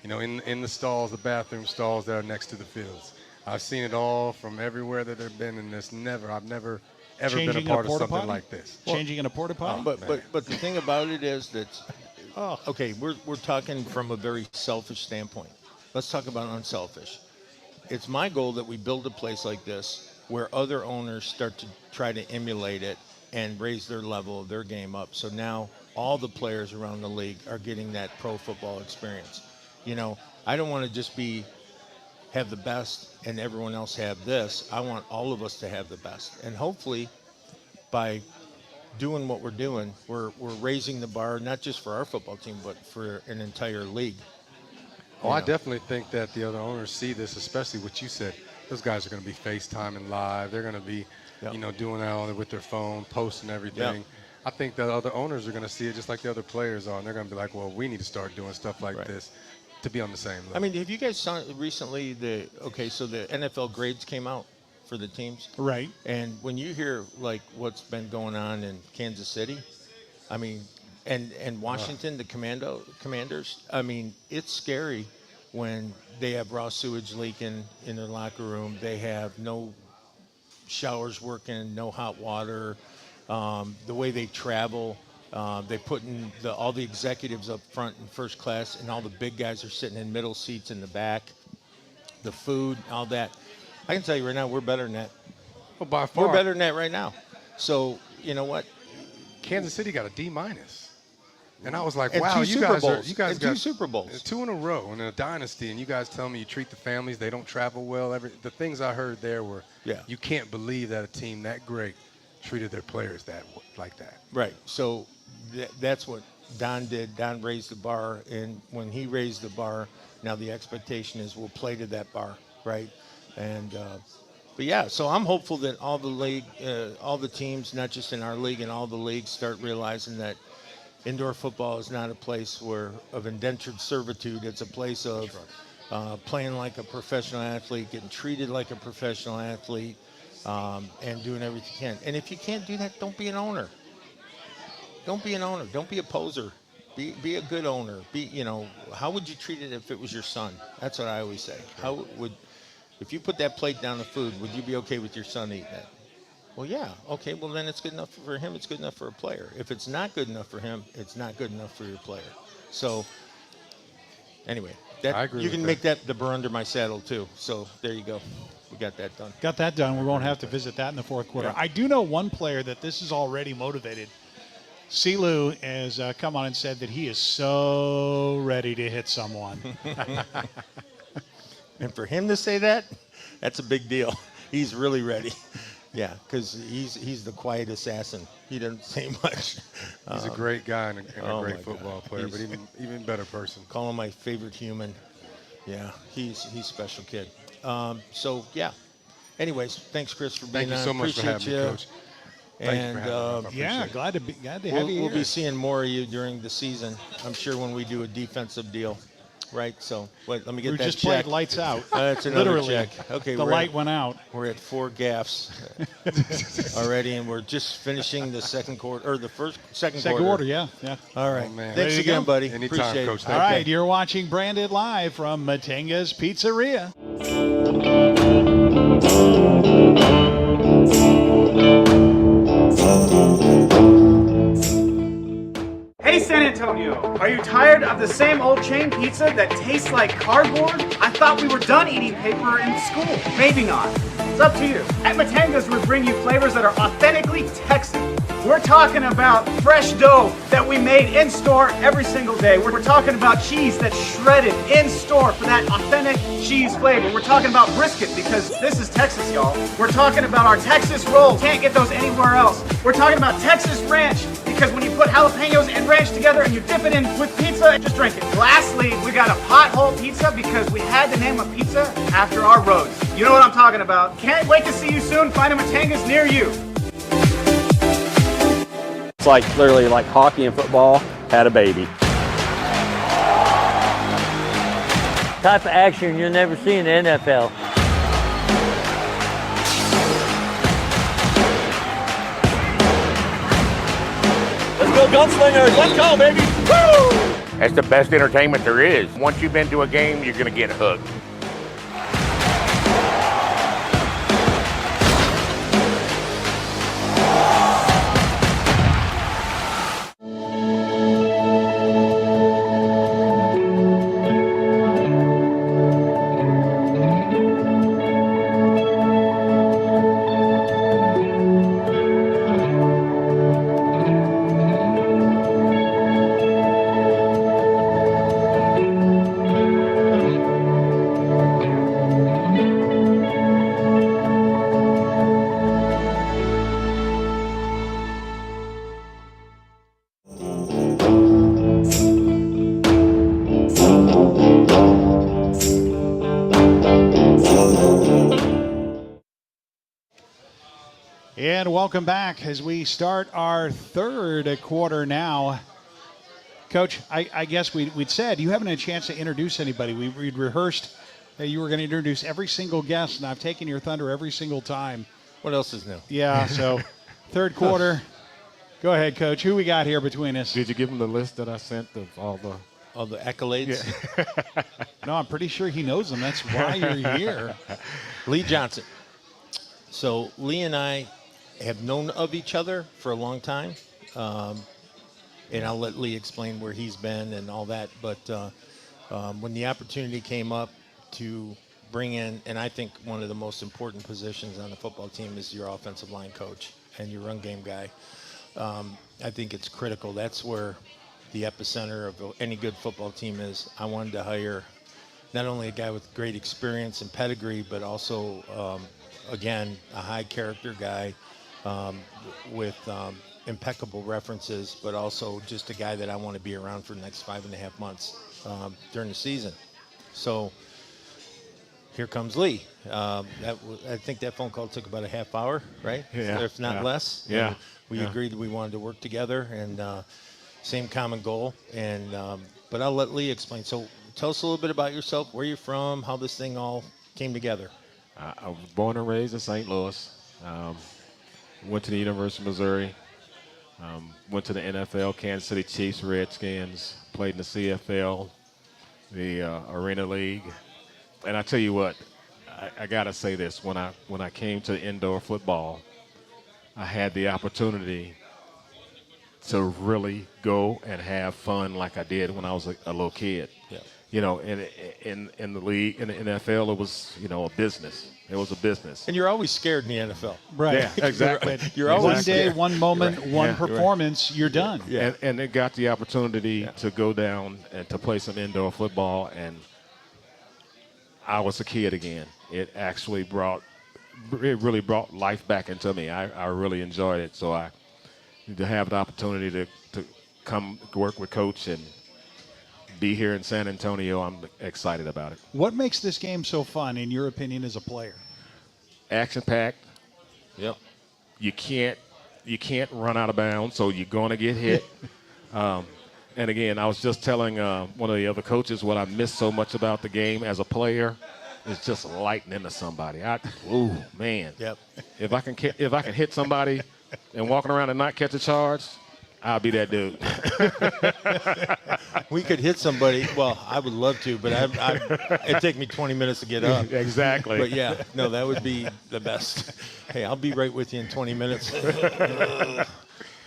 [SPEAKER 14] you know, in the stalls, the bathroom stalls that are next to the fields. I've seen it all from everywhere that I've been, and I've never ever been a part of something like this.
[SPEAKER 1] Changing in a porta potty?
[SPEAKER 2] But the thing about it is that, okay, we're talking from a very selfish standpoint. Let's talk about unselfish. It's my goal that we build a place like this where other owners start to try to emulate it and raise their level of their game up. So now all the players around the league are getting that pro football experience. You know, I don't want to just have the best and everyone else have this. I want all of us to have the best. And hopefully by doing what we're doing, we're raising the bar, not just for our football team, but for an entire league.
[SPEAKER 14] Oh, I definitely think that the other owners see this, especially what you said. Those guys are going to be FaceTiming live. They're going to be, you know, doing that all with their phone, posting everything.
[SPEAKER 2] Yep.
[SPEAKER 14] I think that other owners are going to see it just like the other players are, and they're going to be like, well, we need to start doing stuff like this to be on the same level.
[SPEAKER 2] I mean, have you guys saw recently so the NFL grades came out for the teams?
[SPEAKER 1] Right.
[SPEAKER 2] And when you hear like what's been going on in Kansas City, I mean, and Washington, the Commanders, I mean, it's scary when they have raw sewage leaking in their locker room. They have no showers working, no hot water. The way they travel, they put in all the executives up front in first class, and all the big guys are sitting in middle seats in the back. The food, all that. I can tell you right now, we're better than that.
[SPEAKER 14] Well, by far.
[SPEAKER 2] We're better than that right now. So, you know what?
[SPEAKER 14] Kansas City got a D-. And I was like,
[SPEAKER 2] and
[SPEAKER 14] wow, you guys got
[SPEAKER 2] two Super Bowls.
[SPEAKER 14] 2 in a row in a dynasty, and you guys tell me you treat the families, they don't travel well. The things I heard there were, you can't believe that a team that great treated their players like that.
[SPEAKER 2] Right. So that's what Don did. Don raised the bar, and when he raised the bar, now the expectation is we'll play to that bar, right? And but yeah, so I'm hopeful that all the teams, not just in our league and all the leagues, start realizing that indoor football is not a place of indentured servitude. It's a place of playing like a professional athlete, getting treated like a professional athlete, and doing everything you can. And if you can't do that, don't be an owner. Don't be an owner. Don't be a poser. Be a good owner. How would you treat it if it was your son? That's what I always say. If you put that plate down of food, would you be okay with your son eating it? Well, yeah. Okay, well, then it's good enough for him. It's good enough for a player. If it's not good enough for him, it's not good enough for your player. So, anyway,
[SPEAKER 14] I agree
[SPEAKER 2] you
[SPEAKER 14] with
[SPEAKER 2] can
[SPEAKER 14] that.
[SPEAKER 2] make that the burr under my saddle, too. So, there you go. We got that done.
[SPEAKER 1] Got that done. We won't have to visit that in the fourth quarter.
[SPEAKER 2] Yeah.
[SPEAKER 1] I do know one player that this is already motivated. Silu has come on and said that he is so ready to hit someone.
[SPEAKER 2] And for him to say that, that's a big deal. He's really ready. Yeah, because he's the quiet assassin. He doesn't say much.
[SPEAKER 14] He's a great guy and a great
[SPEAKER 2] my
[SPEAKER 14] football
[SPEAKER 2] God.
[SPEAKER 14] player, but even better person.
[SPEAKER 2] Call him my favorite human. Yeah, he's a special kid. So, yeah. Anyways, thanks, Chris, for being
[SPEAKER 14] Thank you
[SPEAKER 2] on.
[SPEAKER 14] so much for
[SPEAKER 2] Appreciate
[SPEAKER 14] having me,
[SPEAKER 2] you.
[SPEAKER 14] Coach. Thank you
[SPEAKER 2] And
[SPEAKER 14] for having me. I appreciate it.
[SPEAKER 1] glad to have you
[SPEAKER 2] we'll
[SPEAKER 1] here.
[SPEAKER 2] be seeing more of you during the season. I'm sure when we do a defensive deal. right? So let me get
[SPEAKER 1] We
[SPEAKER 2] that
[SPEAKER 1] just
[SPEAKER 2] check.
[SPEAKER 1] played lights out.
[SPEAKER 2] That's another
[SPEAKER 1] Literally.
[SPEAKER 2] check. Okay,
[SPEAKER 1] The light went out.
[SPEAKER 2] We're at 4 gaffes already, and we're just finishing the second quarter, or the second quarter.
[SPEAKER 1] Yeah.
[SPEAKER 2] All right.
[SPEAKER 14] man.
[SPEAKER 2] Thanks
[SPEAKER 1] Ready to
[SPEAKER 2] again,
[SPEAKER 1] go?
[SPEAKER 2] buddy.
[SPEAKER 14] Anytime,
[SPEAKER 2] Appreciate
[SPEAKER 14] Coach.
[SPEAKER 2] it.
[SPEAKER 14] Thank
[SPEAKER 1] All right, you're watching Branded live from Matinga's Pizzeria.
[SPEAKER 15] Hey San Antonio, are you tired of the same old chain pizza that tastes like cardboard? I thought we were done eating paper in school. Maybe not. It's up to you. At Matanga's, we bring you flavors that are authentically Texan. We're talking about fresh dough that we made in store every single day. We're talking about cheese that's shredded in store for that authentic cheese flavor. We're talking about brisket because this is Texas, y'all. We're talking about our Texas rolls. Can't get those anywhere else. We're talking about Texas ranch because when you put jalapenos and ranch together and you dip it in with pizza, just drink it. Lastly, we got a pothole pizza because we had to name a pizza after our roads. You know what I'm talking about. Can't wait to see you soon. Find a Matanga's near you.
[SPEAKER 16] It's like literally like hockey and football had a baby.
[SPEAKER 17] Type of action you'll never see in the NFL.
[SPEAKER 11] Let's go Gunslingers, let's go baby! Woo! That's the best entertainment there is. Once you've been to a game, you're gonna get hooked.
[SPEAKER 1] And welcome back as we start our third quarter now. Coach, I guess we'd said you haven't had a chance to introduce anybody. We'd rehearsed that you were going to introduce every single guest, and I've taken your thunder every single time.
[SPEAKER 2] What else is new?
[SPEAKER 1] Yeah, so third quarter. Go ahead, Coach. Who we got here between us?
[SPEAKER 18] Did you give him the list that I sent of all the
[SPEAKER 2] accolades?
[SPEAKER 18] Yeah.
[SPEAKER 1] No, I'm pretty sure he knows them. That's why you're here.
[SPEAKER 2] Lee Johnson. So Lee and I have known of each other for a long time, and I'll let Lee explain where he's been and all that. But when the opportunity came up to bring in, and I think one of the most important positions on the football team is your offensive line coach and your run game guy. I think it's critical. That's where the epicenter of any good football team is. I wanted to hire not only a guy with great experience and pedigree, but also, again, a high character guy with impeccable references, but also just a guy that I want to be around for the next 5.5 months during the season. So here comes Lee. I think that phone call took about a half hour, right?
[SPEAKER 18] Yeah.
[SPEAKER 2] If not less.
[SPEAKER 18] Yeah.
[SPEAKER 2] And we agreed that we wanted to work together, and same common goal. And but I'll let Lee explain. So tell us a little bit about yourself, where you're from, how this thing all came together.
[SPEAKER 18] I was born and raised in St. Louis. Went to the University of Missouri. Went to the NFL, Kansas City Chiefs, Redskins. Played in the CFL, the Arena League. And I tell you what, I got to say this. When I came to indoor football, I had the opportunity to really go and have fun like I did when I was a little kid.
[SPEAKER 2] Yeah.
[SPEAKER 18] You know, in the league, in the NFL, it was, a business. It was a business.
[SPEAKER 2] And you're always scared in the NFL.
[SPEAKER 1] Right.
[SPEAKER 18] Yeah, exactly.
[SPEAKER 2] You're always
[SPEAKER 1] one day,
[SPEAKER 2] scared.
[SPEAKER 1] one moment,
[SPEAKER 18] Right.
[SPEAKER 1] one
[SPEAKER 18] Yeah.
[SPEAKER 1] performance, you're done.
[SPEAKER 2] Yeah.
[SPEAKER 18] And it got the opportunity to go down and to play some indoor football, and I was a kid again. It really brought life back into me. I really enjoyed it. So to have the opportunity to come work with Coach and be here in San Antonio, I'm excited about it.
[SPEAKER 1] What makes this game so fun, in your opinion, as a player?
[SPEAKER 18] Action-packed.
[SPEAKER 2] Yep.
[SPEAKER 18] You can't run out of bounds, so you're going to get hit. And again, I was just telling one of the other coaches what I miss so much about the game as a player is just lighting into somebody. Ooh, man.
[SPEAKER 2] Yep.
[SPEAKER 18] If I can hit somebody and walking around and not catch a charge, I'll be that dude.
[SPEAKER 2] We could hit somebody. Well, I would love to, but it'd take me 20 minutes to get up.
[SPEAKER 18] Exactly.
[SPEAKER 2] But yeah, no, that would be the best. Hey, I'll be right with you in 20 minutes.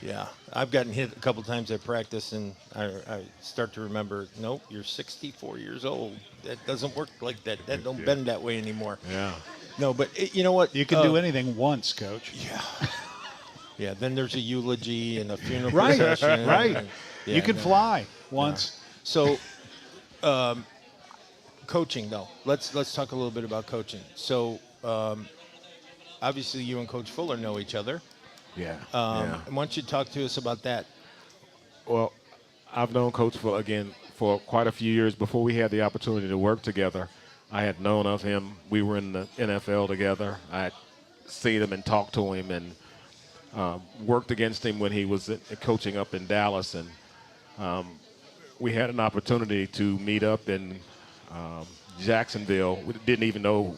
[SPEAKER 2] Yeah, I've gotten hit a couple times at practice, and I start to remember, nope, you're 64 years old. That doesn't work like that. That don't bend that way anymore.
[SPEAKER 18] Yeah.
[SPEAKER 2] No, but you know what?
[SPEAKER 1] You can do anything once, Coach.
[SPEAKER 2] Yeah. Yeah, then there's a eulogy and a funeral
[SPEAKER 1] Right,
[SPEAKER 2] procession.
[SPEAKER 1] right.
[SPEAKER 2] And,
[SPEAKER 1] You can fly once.
[SPEAKER 2] So, coaching, though. Let's talk a little bit about coaching. So, obviously, you and Coach Fuller know each other.
[SPEAKER 18] Yeah.
[SPEAKER 2] Why don't you talk to us about that?
[SPEAKER 18] Well, I've known Coach Fuller, again, for quite a few years. Before we had the opportunity to work together, I had known of him. We were in the NFL together. I had seen him and talked to him and worked against him when he was coaching up in Dallas. And we had an opportunity to meet up in Jacksonville. We didn't even know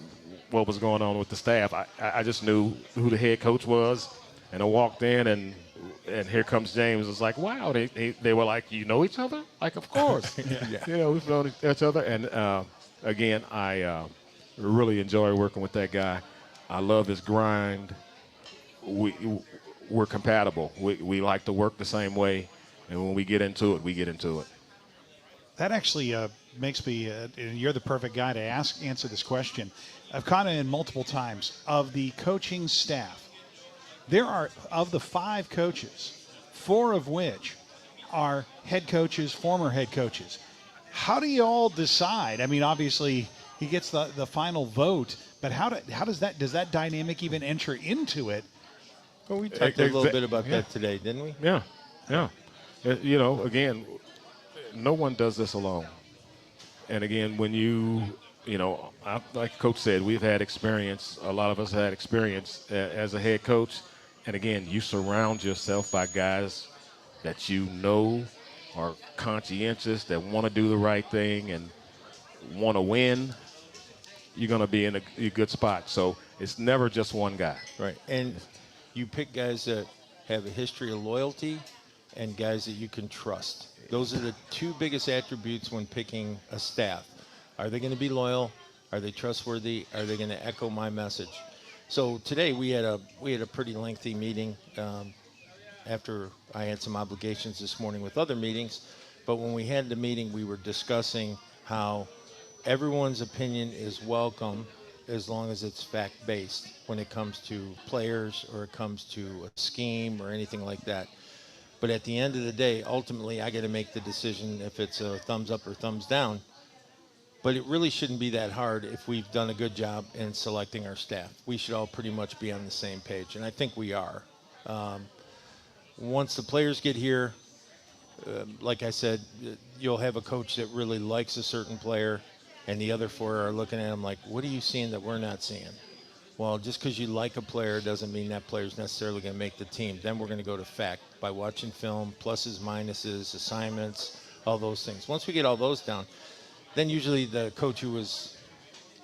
[SPEAKER 18] what was going on with the staff. I just knew who the head coach was. And I walked in, and here comes James. It's like, wow. They were like, you know each other? Like, of course.
[SPEAKER 2] Yeah.
[SPEAKER 18] You know, we've known each other. And, again, I really enjoy working with that guy. I love his grind. We're compatible. We like to work the same way. And when we get into it, we get into it.
[SPEAKER 1] That actually makes me, and you're the perfect guy to answer this question. I've caught it in multiple times. Of the coaching staff, there are, of the 5 coaches, 4 of which are head coaches, former head coaches. How do you all decide? I mean, obviously, he gets the final vote, but how does that dynamic even enter into it?
[SPEAKER 2] Well, we talked a little bit about that today, didn't we?
[SPEAKER 18] Yeah, yeah. You know, again, no one does this alone. And again, when you know, like Coach said, we've had experience. A lot of us had experience as a head coach. And again, you surround yourself by guys that you know are conscientious, that want to do the right thing and want to win. You're going to be in a good spot. So it's never just one guy.
[SPEAKER 2] Right. And you pick guys that have a history of loyalty and guys that you can trust. Those are the 2 biggest attributes when picking a staff. Are they going to be loyal? Are they trustworthy? Are they going to echo my message? So today we had a pretty lengthy meeting after I had some obligations this morning with other meetings. But when we had the meeting, we were discussing how everyone's opinion is welcome as long as it's fact-based when it comes to players or it comes to a scheme or anything like that. But at the end of the day, ultimately, I got to make the decision if it's a thumbs up or thumbs down. But it really shouldn't be that hard if we've done a good job in selecting our staff. We should all pretty much be on the same page, and I think we are. Once the players get here, like I said, you'll have a coach that really likes a certain player, and the other 4 are looking at him like, what are you seeing that we're not seeing? Well, just because you like a player doesn't mean that player's necessarily going to make the team. Then we're going to go to fact by watching film, pluses, minuses, assignments, all those things. Once we get all those down, then usually the coach who was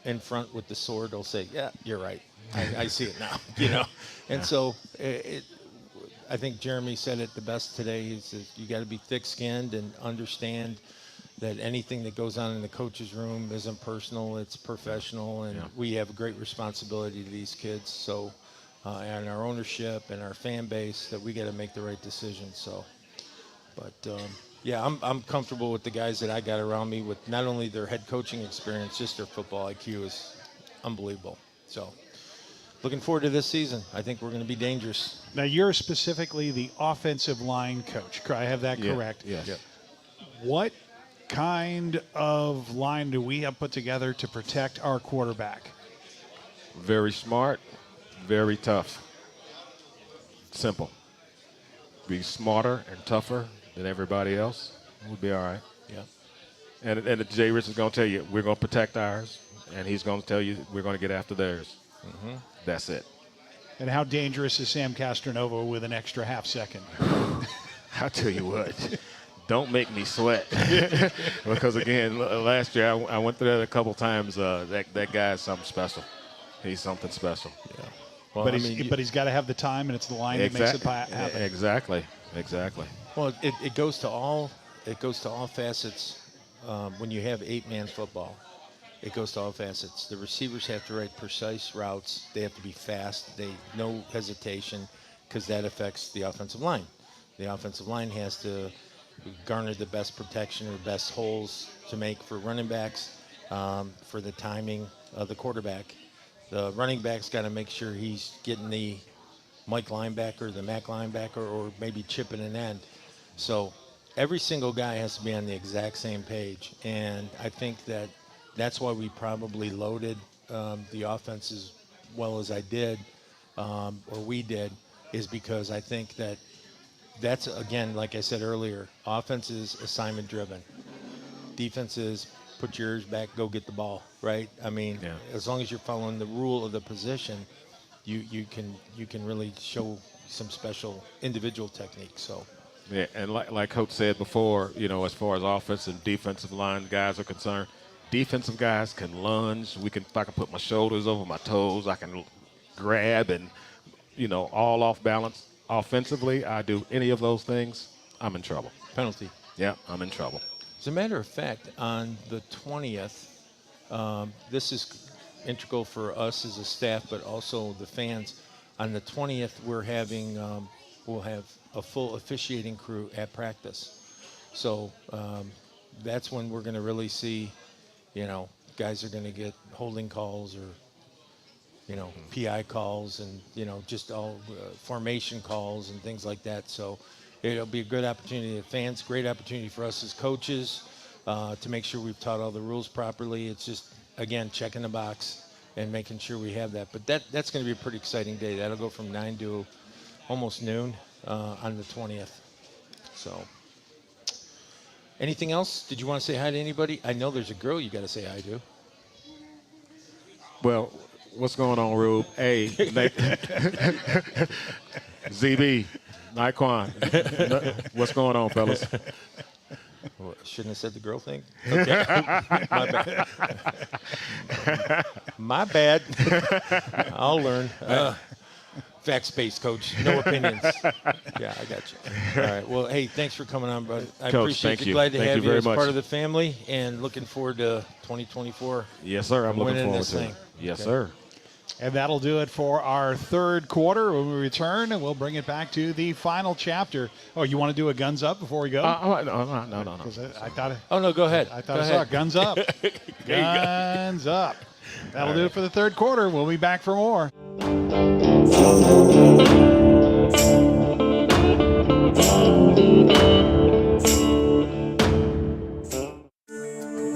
[SPEAKER 2] in front with the sword will say, yeah, you're right. I see it now, you know. And so I think Jeremy said it the best today. He says you got to be thick-skinned and understand that anything that goes on in the coach's room isn't personal, it's professional, and we have a great responsibility to these kids. So, and our ownership and our fan base, that we got to make the right decision. So, but yeah, I'm comfortable with the guys that I got around me with not only their head coaching experience, just their football IQ is unbelievable. So, looking forward to this season. I think we're going to be dangerous.
[SPEAKER 1] Now, you're specifically the offensive line coach. I have that correct?
[SPEAKER 18] Yes.
[SPEAKER 1] Yep. What kind of line do we have put together to protect our quarterback?
[SPEAKER 18] Very smart, very tough. Simple. Be smarter and tougher than everybody else. We'll be all right.
[SPEAKER 2] Yeah.
[SPEAKER 18] And Jay Rich is going to tell you, we're going to protect ours, and he's going to tell you we're going to get after theirs.
[SPEAKER 2] Mm-hmm.
[SPEAKER 18] That's it.
[SPEAKER 1] And how dangerous is Sam Castronova with an extra half second?
[SPEAKER 18] I'll tell you what. don't make me sweat. Because, again, last year I went through that a couple times. That guy is something special. He's something special. Yeah.
[SPEAKER 1] Well, but he's got to have the time, and it's the line that makes it happen.
[SPEAKER 18] Exactly.
[SPEAKER 2] Well, it goes to all facets. When you have 8-man football, it goes to all facets. The receivers have to write precise routes. They have to be fast. No hesitation, because that affects the offensive line. The offensive line has to garner the best protection or best holes to make for running backs, for the timing of the quarterback. The running back's got to make sure he's getting the Mike linebacker, the Mac linebacker, or maybe chipping an end. So every single guy has to be on the exact same page. And I think that's why we probably loaded the offense as well as I did, or we did, is because I think that's, again, like I said earlier, offense is assignment driven. Defense is put your ears back, go get the ball, right? I mean, as long as you're following the rule of the position, you can really show some special individual techniques. So.
[SPEAKER 18] Yeah, and like Coach said before, as far as offensive and defensive line guys are concerned, defensive guys can lunge. I can put my shoulders over my toes. I can grab and, all off balance. Offensively, I do any of those things, I'm in trouble.
[SPEAKER 2] Penalty.
[SPEAKER 18] Yeah, I'm in trouble.
[SPEAKER 2] As a matter of fact, on the 20th, this is integral for us as a staff, but also the fans. On the 20th, we'll have a full officiating crew at practice. So that's when we're going to really see, guys are going to get holding calls or, PI calls and, just all formation calls and things like that. So it'll be a good opportunity for fans, great opportunity for us as coaches to make sure we've taught all the rules properly. It's just, again, checking the box and making sure we have that. But that's going to be a pretty exciting day. That'll go from 9 to almost noon on the 20th. So anything else? Did you want to say hi to anybody? I know there's a girl you got to say hi to.
[SPEAKER 18] Well, what's going on, Rube? Hey, ZB, Naquan. What's going on, fellas?
[SPEAKER 2] Well, shouldn't have said the girl thing. Okay. My bad. My bad. I'll learn. Fact-based, Coach. No opinions. Yeah, I got you. All right. Well, hey, thanks for coming on, bud. I
[SPEAKER 18] Coach,
[SPEAKER 2] appreciate
[SPEAKER 18] thank
[SPEAKER 2] you. Glad to
[SPEAKER 18] thank
[SPEAKER 2] have
[SPEAKER 18] you
[SPEAKER 2] you as
[SPEAKER 18] very much.
[SPEAKER 2] part of the family, and looking forward to 2024.
[SPEAKER 18] Yes, sir. I'm looking forward to it. Yes, sir.
[SPEAKER 1] And that'll do it for our third quarter. When we return, and we'll bring it back to the final chapter. Oh, you want to do a guns up before we go?
[SPEAKER 18] No.
[SPEAKER 1] I thought.
[SPEAKER 2] Oh no, go ahead.
[SPEAKER 1] I thought I saw guns up. Guns up. That'll do it for the third quarter. We'll be back for more.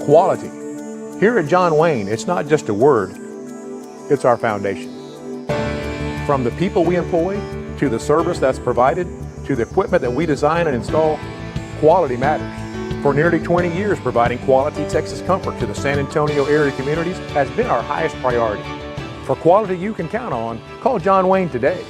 [SPEAKER 4] Quality. Here at John Wayne, it's not just a word, it's our foundation. From the people we employ, to the service that's provided, to the equipment that we design and install, quality matters. For nearly 20 years, providing quality Texas comfort to the San Antonio area communities has been our highest priority. For quality you can count on, call John Wayne today.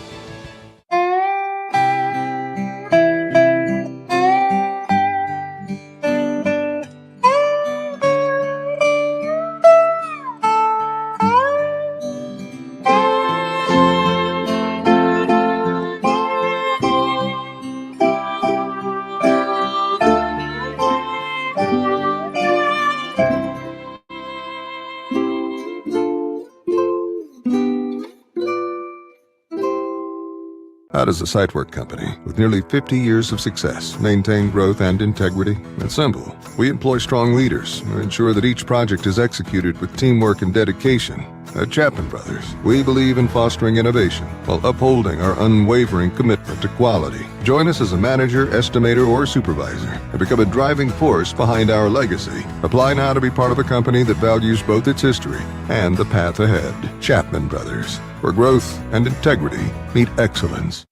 [SPEAKER 3] How does a site work company with nearly 50 years of success maintain growth and integrity? It's simple. We employ strong leaders who ensure that each project is executed with teamwork and dedication. At Chapman Brothers, we believe in fostering innovation while upholding our unwavering commitment to quality. Join us as a manager, estimator, or supervisor and become a driving force behind our legacy. Apply now to be part of a company that values both its history and the path ahead. Chapman Brothers, where growth and integrity meet excellence.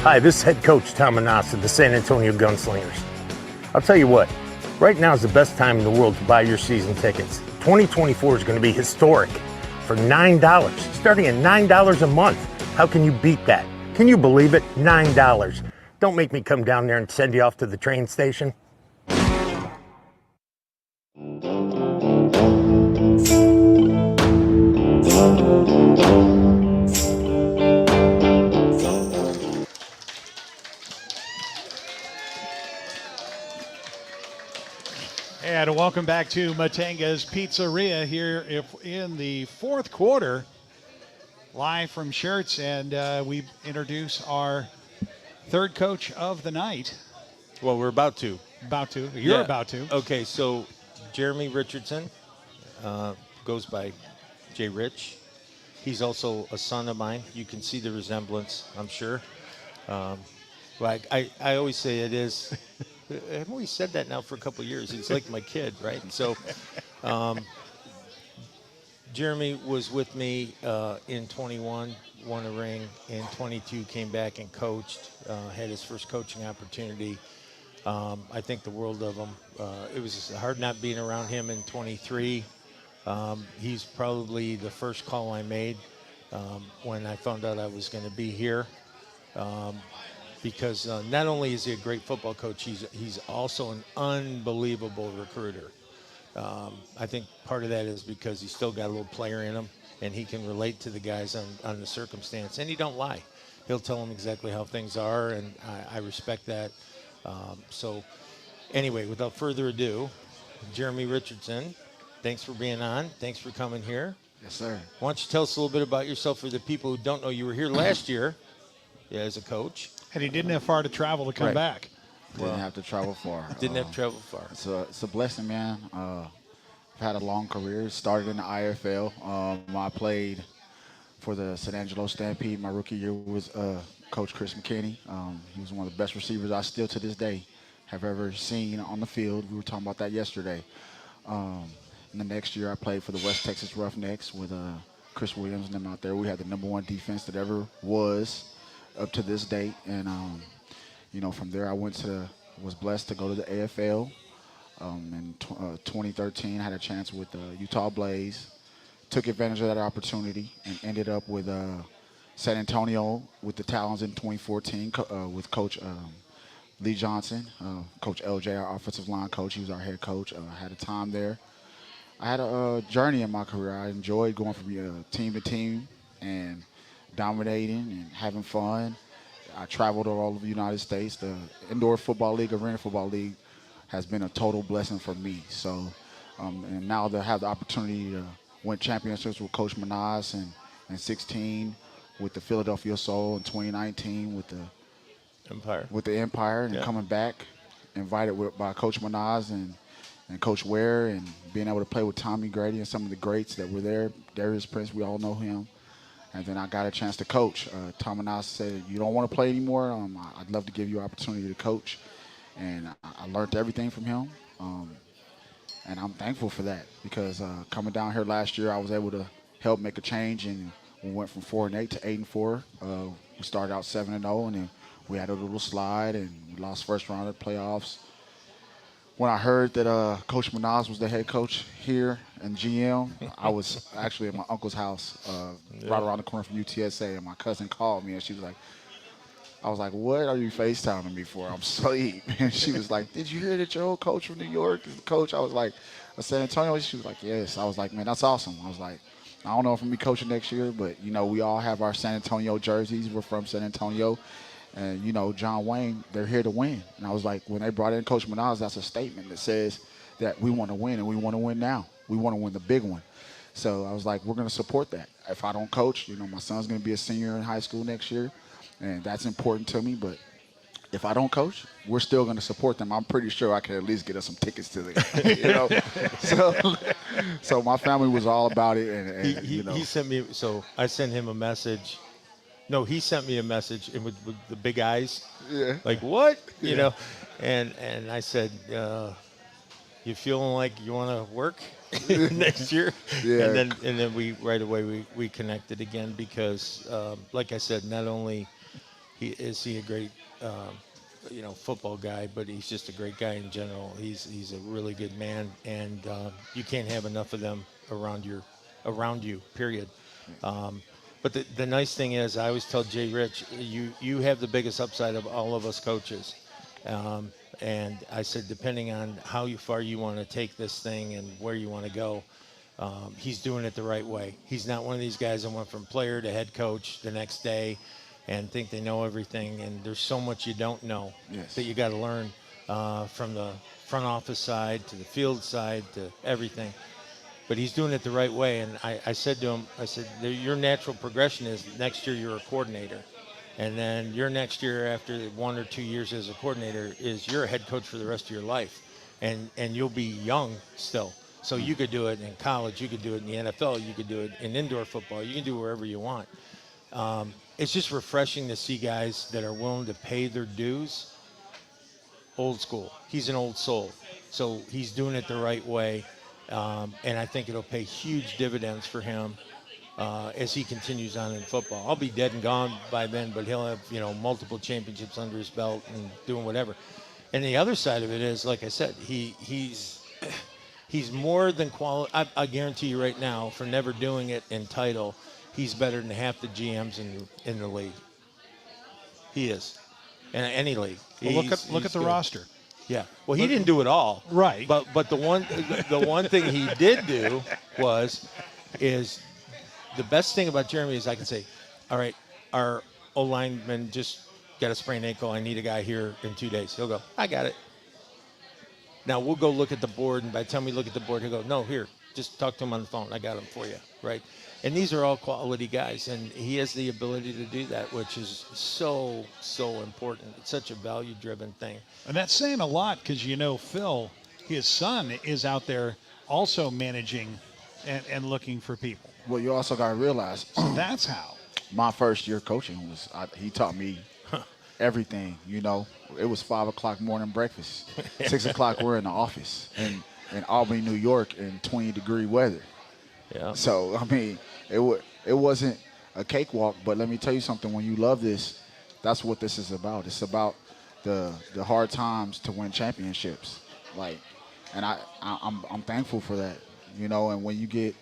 [SPEAKER 10] Hi, this is head coach Tom Manassa of the San Antonio Gunslingers. I'll tell you what, Right now is the best time in the world to buy your season tickets. 2024 is going to be historic. For $9, starting at $9 a month. How can you beat that? Can you believe it? $9. Don't make me come down there and send you off to the train station.
[SPEAKER 1] And welcome back to Matenga's Pizzeria here in the fourth quarter, live from Shirts, and we introduce our third coach of the night.
[SPEAKER 2] Well, we're about to.
[SPEAKER 1] You're about to.
[SPEAKER 2] Okay, so Jeremy Richardson goes by Jay Rich. He's also a son of mine. You can see the resemblance, I'm sure. Like I always say it is. I've always said that now for a couple of years. He's like my kid, right? So Jeremy was with me in 21, won a ring. In 22, came back and coached, had his first coaching opportunity. I think the world of him. It was hard not being around him in 23. He's probably the first call I made when I found out I was going to be here. Because not only is he a great football coach, he's also an unbelievable recruiter. I think part of that is because he's still got a little player in him, and he can relate to the guys on the circumstance. And he don't lie. He'll tell them exactly how things are, and I respect that. So anyway, without further ado, Jeremy Richardson, thanks for being on. Thanks for coming here.
[SPEAKER 19] Yes, sir.
[SPEAKER 2] Why don't you tell us a little bit about yourself for the people who don't know? You were here last year as a coach.
[SPEAKER 1] And he didn't have far to travel to come back.
[SPEAKER 19] Didn't have to travel far.
[SPEAKER 2] Didn't have to travel far.
[SPEAKER 19] It's a blessing, man. I've had a long career. Started in the IFL. I played for the San Angelo Stampede. My rookie year was Coach Chris McKinney. He was one of the best receivers I still to this day have ever seen on the field. We were talking about that yesterday. And the next year I played for the West Texas Roughnecks with Chris Williams and them out there. We had the #1 defense that ever was up to this date. And, from there I was blessed to go to the AFL. In 2013, I had a chance with the Utah Blaze. Took advantage of that opportunity and ended up with San Antonio with the Talons in 2014 with Coach Lee Johnson, Coach LJ, our offensive line coach. He was our head coach. I had a time there. I had a journey in my career. I enjoyed going from team to team and dominating and having fun. I traveled all over the United States. The Indoor Football League, Arena Football League has been a total blessing for me. So, and now to have the opportunity to win championships with Coach Manaz in 16, with the Philadelphia Soul in 2019, with the Empire, and coming back, invited by Coach Manaz and Coach Ware, and being able to play with Tommy Grady and some of the greats that were there. Darius Prince, we all know him. And then I got a chance to coach. Tom and I said, you don't want to play anymore? I'd love to give you an opportunity to coach. And I learned everything from him. And I'm thankful for that because coming down here last year, I was able to help make a change. And we went from 4-8 to 8-4. We started out 7-0, and then we had a little slide, and we lost first round of the playoffs. When I heard that Coach Manaz was the head coach here in GM, I was actually at my uncle's house right around the corner from UTSA, and my cousin called me, and she was like, I was like, what are you FaceTiming me for? I'm asleep. And she was like, did you hear that your old coach from New York is the coach? I was like, San Antonio? She was like, yes. I was like, man, that's awesome. I was like, I don't know if I'm going to be coaching next year, but, we all have our San Antonio jerseys. We're from San Antonio. And, John Wayne, they're here to win. And I was like, when they brought in Coach Manaz, that's a statement that says that we want to win, and we want to win now. We want to win the big one. So I was like, we're going to support that. If I don't coach, my son's going to be a senior in high school next year, and that's important to me. But if I don't coach, we're still going to support them. I'm pretty sure I can at least get us some tickets to the So my family was all about it. And
[SPEAKER 2] he sent me, so I sent him a message. No, he sent me a message and with the big eyes.
[SPEAKER 19] Yeah.
[SPEAKER 2] Like, what? And I said, you feeling like you want to work next year?
[SPEAKER 19] Yeah.
[SPEAKER 2] And then we right away we connected again because, like I said, not only is he a great football guy, but he's just a great guy in general. He's a really good man, and you can't have enough of them around you. Period. But the nice thing is, I always tell Jay Rich, you have the biggest upside of all of us coaches. And I said, depending on how far you want to take this thing and where you want to go, he's doing it the right way. He's not one of these guys that went from player to head coach the next day and think they know everything. And there's so much you don't know that you got to learn from the front office side to the field side to everything. But he's doing it the right way. And I said to him, I said, your natural progression is next year you're a coordinator. And then your next year, after 1 or 2 years as a coordinator, is you're a head coach for the rest of your life. And you'll be young still. So you could do it in college, you could do it in the NFL, you could do it in indoor football, you can do it wherever you want. It's just refreshing to see guys that are willing to pay their dues. Old school. He's an old soul. So he's doing it the right way. And I think it'll pay huge dividends for him as he continues on in football. I'll be dead and gone by then, but he'll have, multiple championships under his belt and doing whatever. And the other side of it is, like I said, he's more than I guarantee you right now, for never doing it in title, he's better than half the GMs in the league. He is. In any league.
[SPEAKER 1] Well, look at the roster.
[SPEAKER 2] Yeah. Well, he didn't do it all.
[SPEAKER 1] Right.
[SPEAKER 2] But the one thing he did do is the best thing about Jeremy is I can say, all right, our O-lineman just got a sprained ankle. I need a guy here in 2 days. He'll go, I got it. Now we'll go look at the board, and by the time we look at the board, he'll go, no, here, just talk to him on the phone. I got him for you, right? And these are all quality guys, and he has the ability to do that, which is so, so important. It's such a value-driven thing.
[SPEAKER 1] And that's saying a lot because, Phil, his son, is out there also managing and looking for people.
[SPEAKER 19] Well, you also got to realize.
[SPEAKER 1] So that's how.
[SPEAKER 19] My first year coaching he taught me everything, It was 5 o'clock morning breakfast. 6 o'clock we're in the office in Albany, New York in 20-degree weather.
[SPEAKER 2] Yeah.
[SPEAKER 19] So, it wasn't a cakewalk, but let me tell you something. When you love this, that's what this is about. It's about the hard times to win championships. And I'm thankful for that, and when you get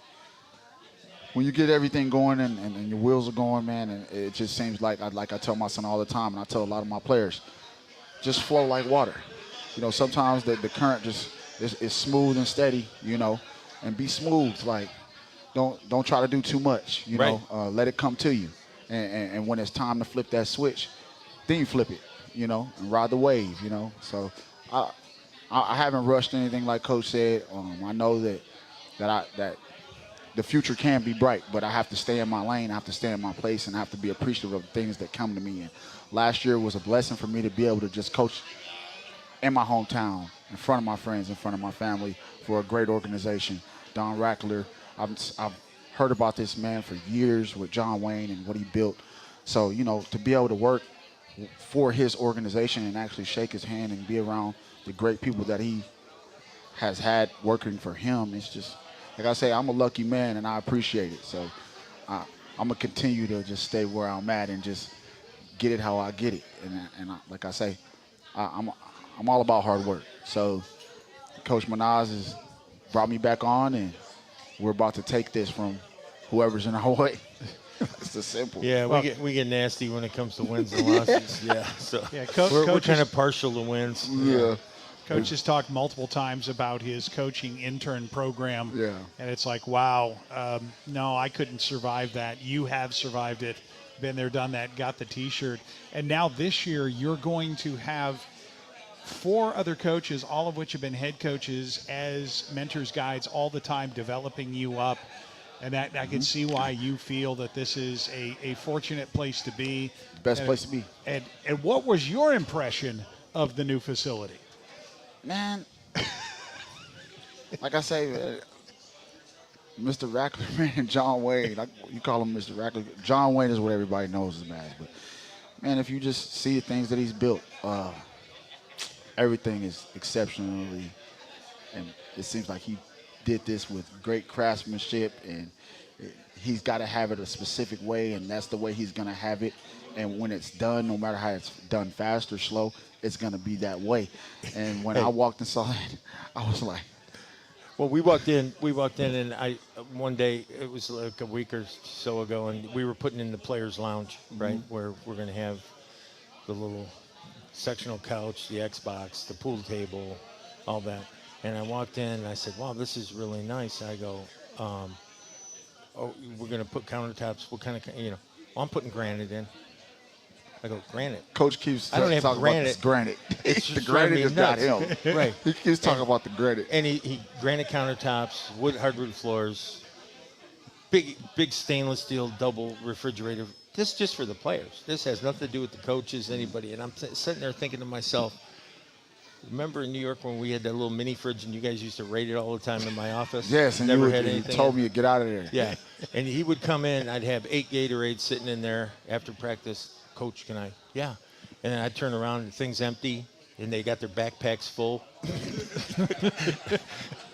[SPEAKER 19] everything going and your wheels are going, man, and it just seems like I tell my son all the time, and I tell a lot of my players, just flow like water. Sometimes the current just is smooth and steady, and be smooth. Don't try to do too much,
[SPEAKER 2] right.
[SPEAKER 19] Let it come to you. And when it's time to flip that switch, then you flip it, and ride the wave, So I haven't rushed anything like Coach said. I know that the future can be bright, but I have to stay in my lane, I have to stay in my place, and I have to be appreciative of the things that come to me. And last year was a blessing for me to be able to just coach in my hometown, in front of my friends, in front of my family, for a great organization. Don Rackler, I've heard about this man for years with John Wayne and what he built. So, to be able to work for his organization and actually shake his hand and be around the great people that he has had working for him, it's just, like I say, I'm a lucky man, and I appreciate it. So I'm going to continue to just stay where I'm at and just get it how I get it. And like I say, I'm all about hard work. So Coach Manaz has brought me back on, and we're about to take this from whoever's in our way. It's just simple.
[SPEAKER 2] Yeah, we get nasty when it comes to wins and losses. Yeah, so
[SPEAKER 1] yeah,
[SPEAKER 2] we're kind of partial to wins.
[SPEAKER 19] Yeah.
[SPEAKER 1] Coach has talked multiple times about his coaching intern program.
[SPEAKER 19] Yeah.
[SPEAKER 1] And it's like, wow, no, I couldn't survive that. You have survived it, been there, done that, got the T-shirt. And now this year you're going to have 4 other coaches, all of which have been head coaches, as mentors, guides all the time, developing you up. And that I can see why you feel that this is a fortunate place to be.
[SPEAKER 19] Best place to be.
[SPEAKER 1] And what was your impression of the new facility?
[SPEAKER 19] Man, like I say, Mr. Rackler, man, John Wayne, you call him Mr. Rackler. John Wayne is what everybody knows him as. But, man, if you just see the things that he's built, everything is exceptionally, and it seems like he did this with great craftsmanship, and he's got to have it a specific way, and that's the way he's going to have it. And when it's done, no matter how it's done fast or slow, it's going to be that way. And when I walked inside, I was like,
[SPEAKER 2] well, we walked in, and one day, it was like a week or so ago, and we were putting in the players' lounge, right, where we're going to have the little sectional couch, the Xbox, the pool table, all that. And I walked in, and I said, wow, this is really nice. I go, oh, we're going to put countertops. What kind of, well, I'm putting granite in. I go, granite.
[SPEAKER 19] Coach keeps
[SPEAKER 2] I don't have
[SPEAKER 19] talking
[SPEAKER 2] granite.
[SPEAKER 19] about this granite.
[SPEAKER 2] It's
[SPEAKER 19] The
[SPEAKER 2] just
[SPEAKER 19] granite is not
[SPEAKER 2] nuts.
[SPEAKER 19] him.
[SPEAKER 2] Right.
[SPEAKER 19] He keeps talking about the granite.
[SPEAKER 2] And he granite countertops, hardwood floors, big stainless steel double refrigerator. This is just for the players. This has nothing to do with the coaches, anybody. And I'm sitting there thinking to myself, remember in New York when we had that little mini fridge and you guys used to rate it all the time in my office?
[SPEAKER 19] Yes, and
[SPEAKER 2] Never
[SPEAKER 19] you
[SPEAKER 2] had anything
[SPEAKER 19] told
[SPEAKER 2] in?
[SPEAKER 19] me to get out of there.
[SPEAKER 2] Yeah. And he would come in, I'd have 8 Gatorades sitting in there after practice. Coach, can I? Yeah. And then I'd turn around and things empty, and they got their backpacks full.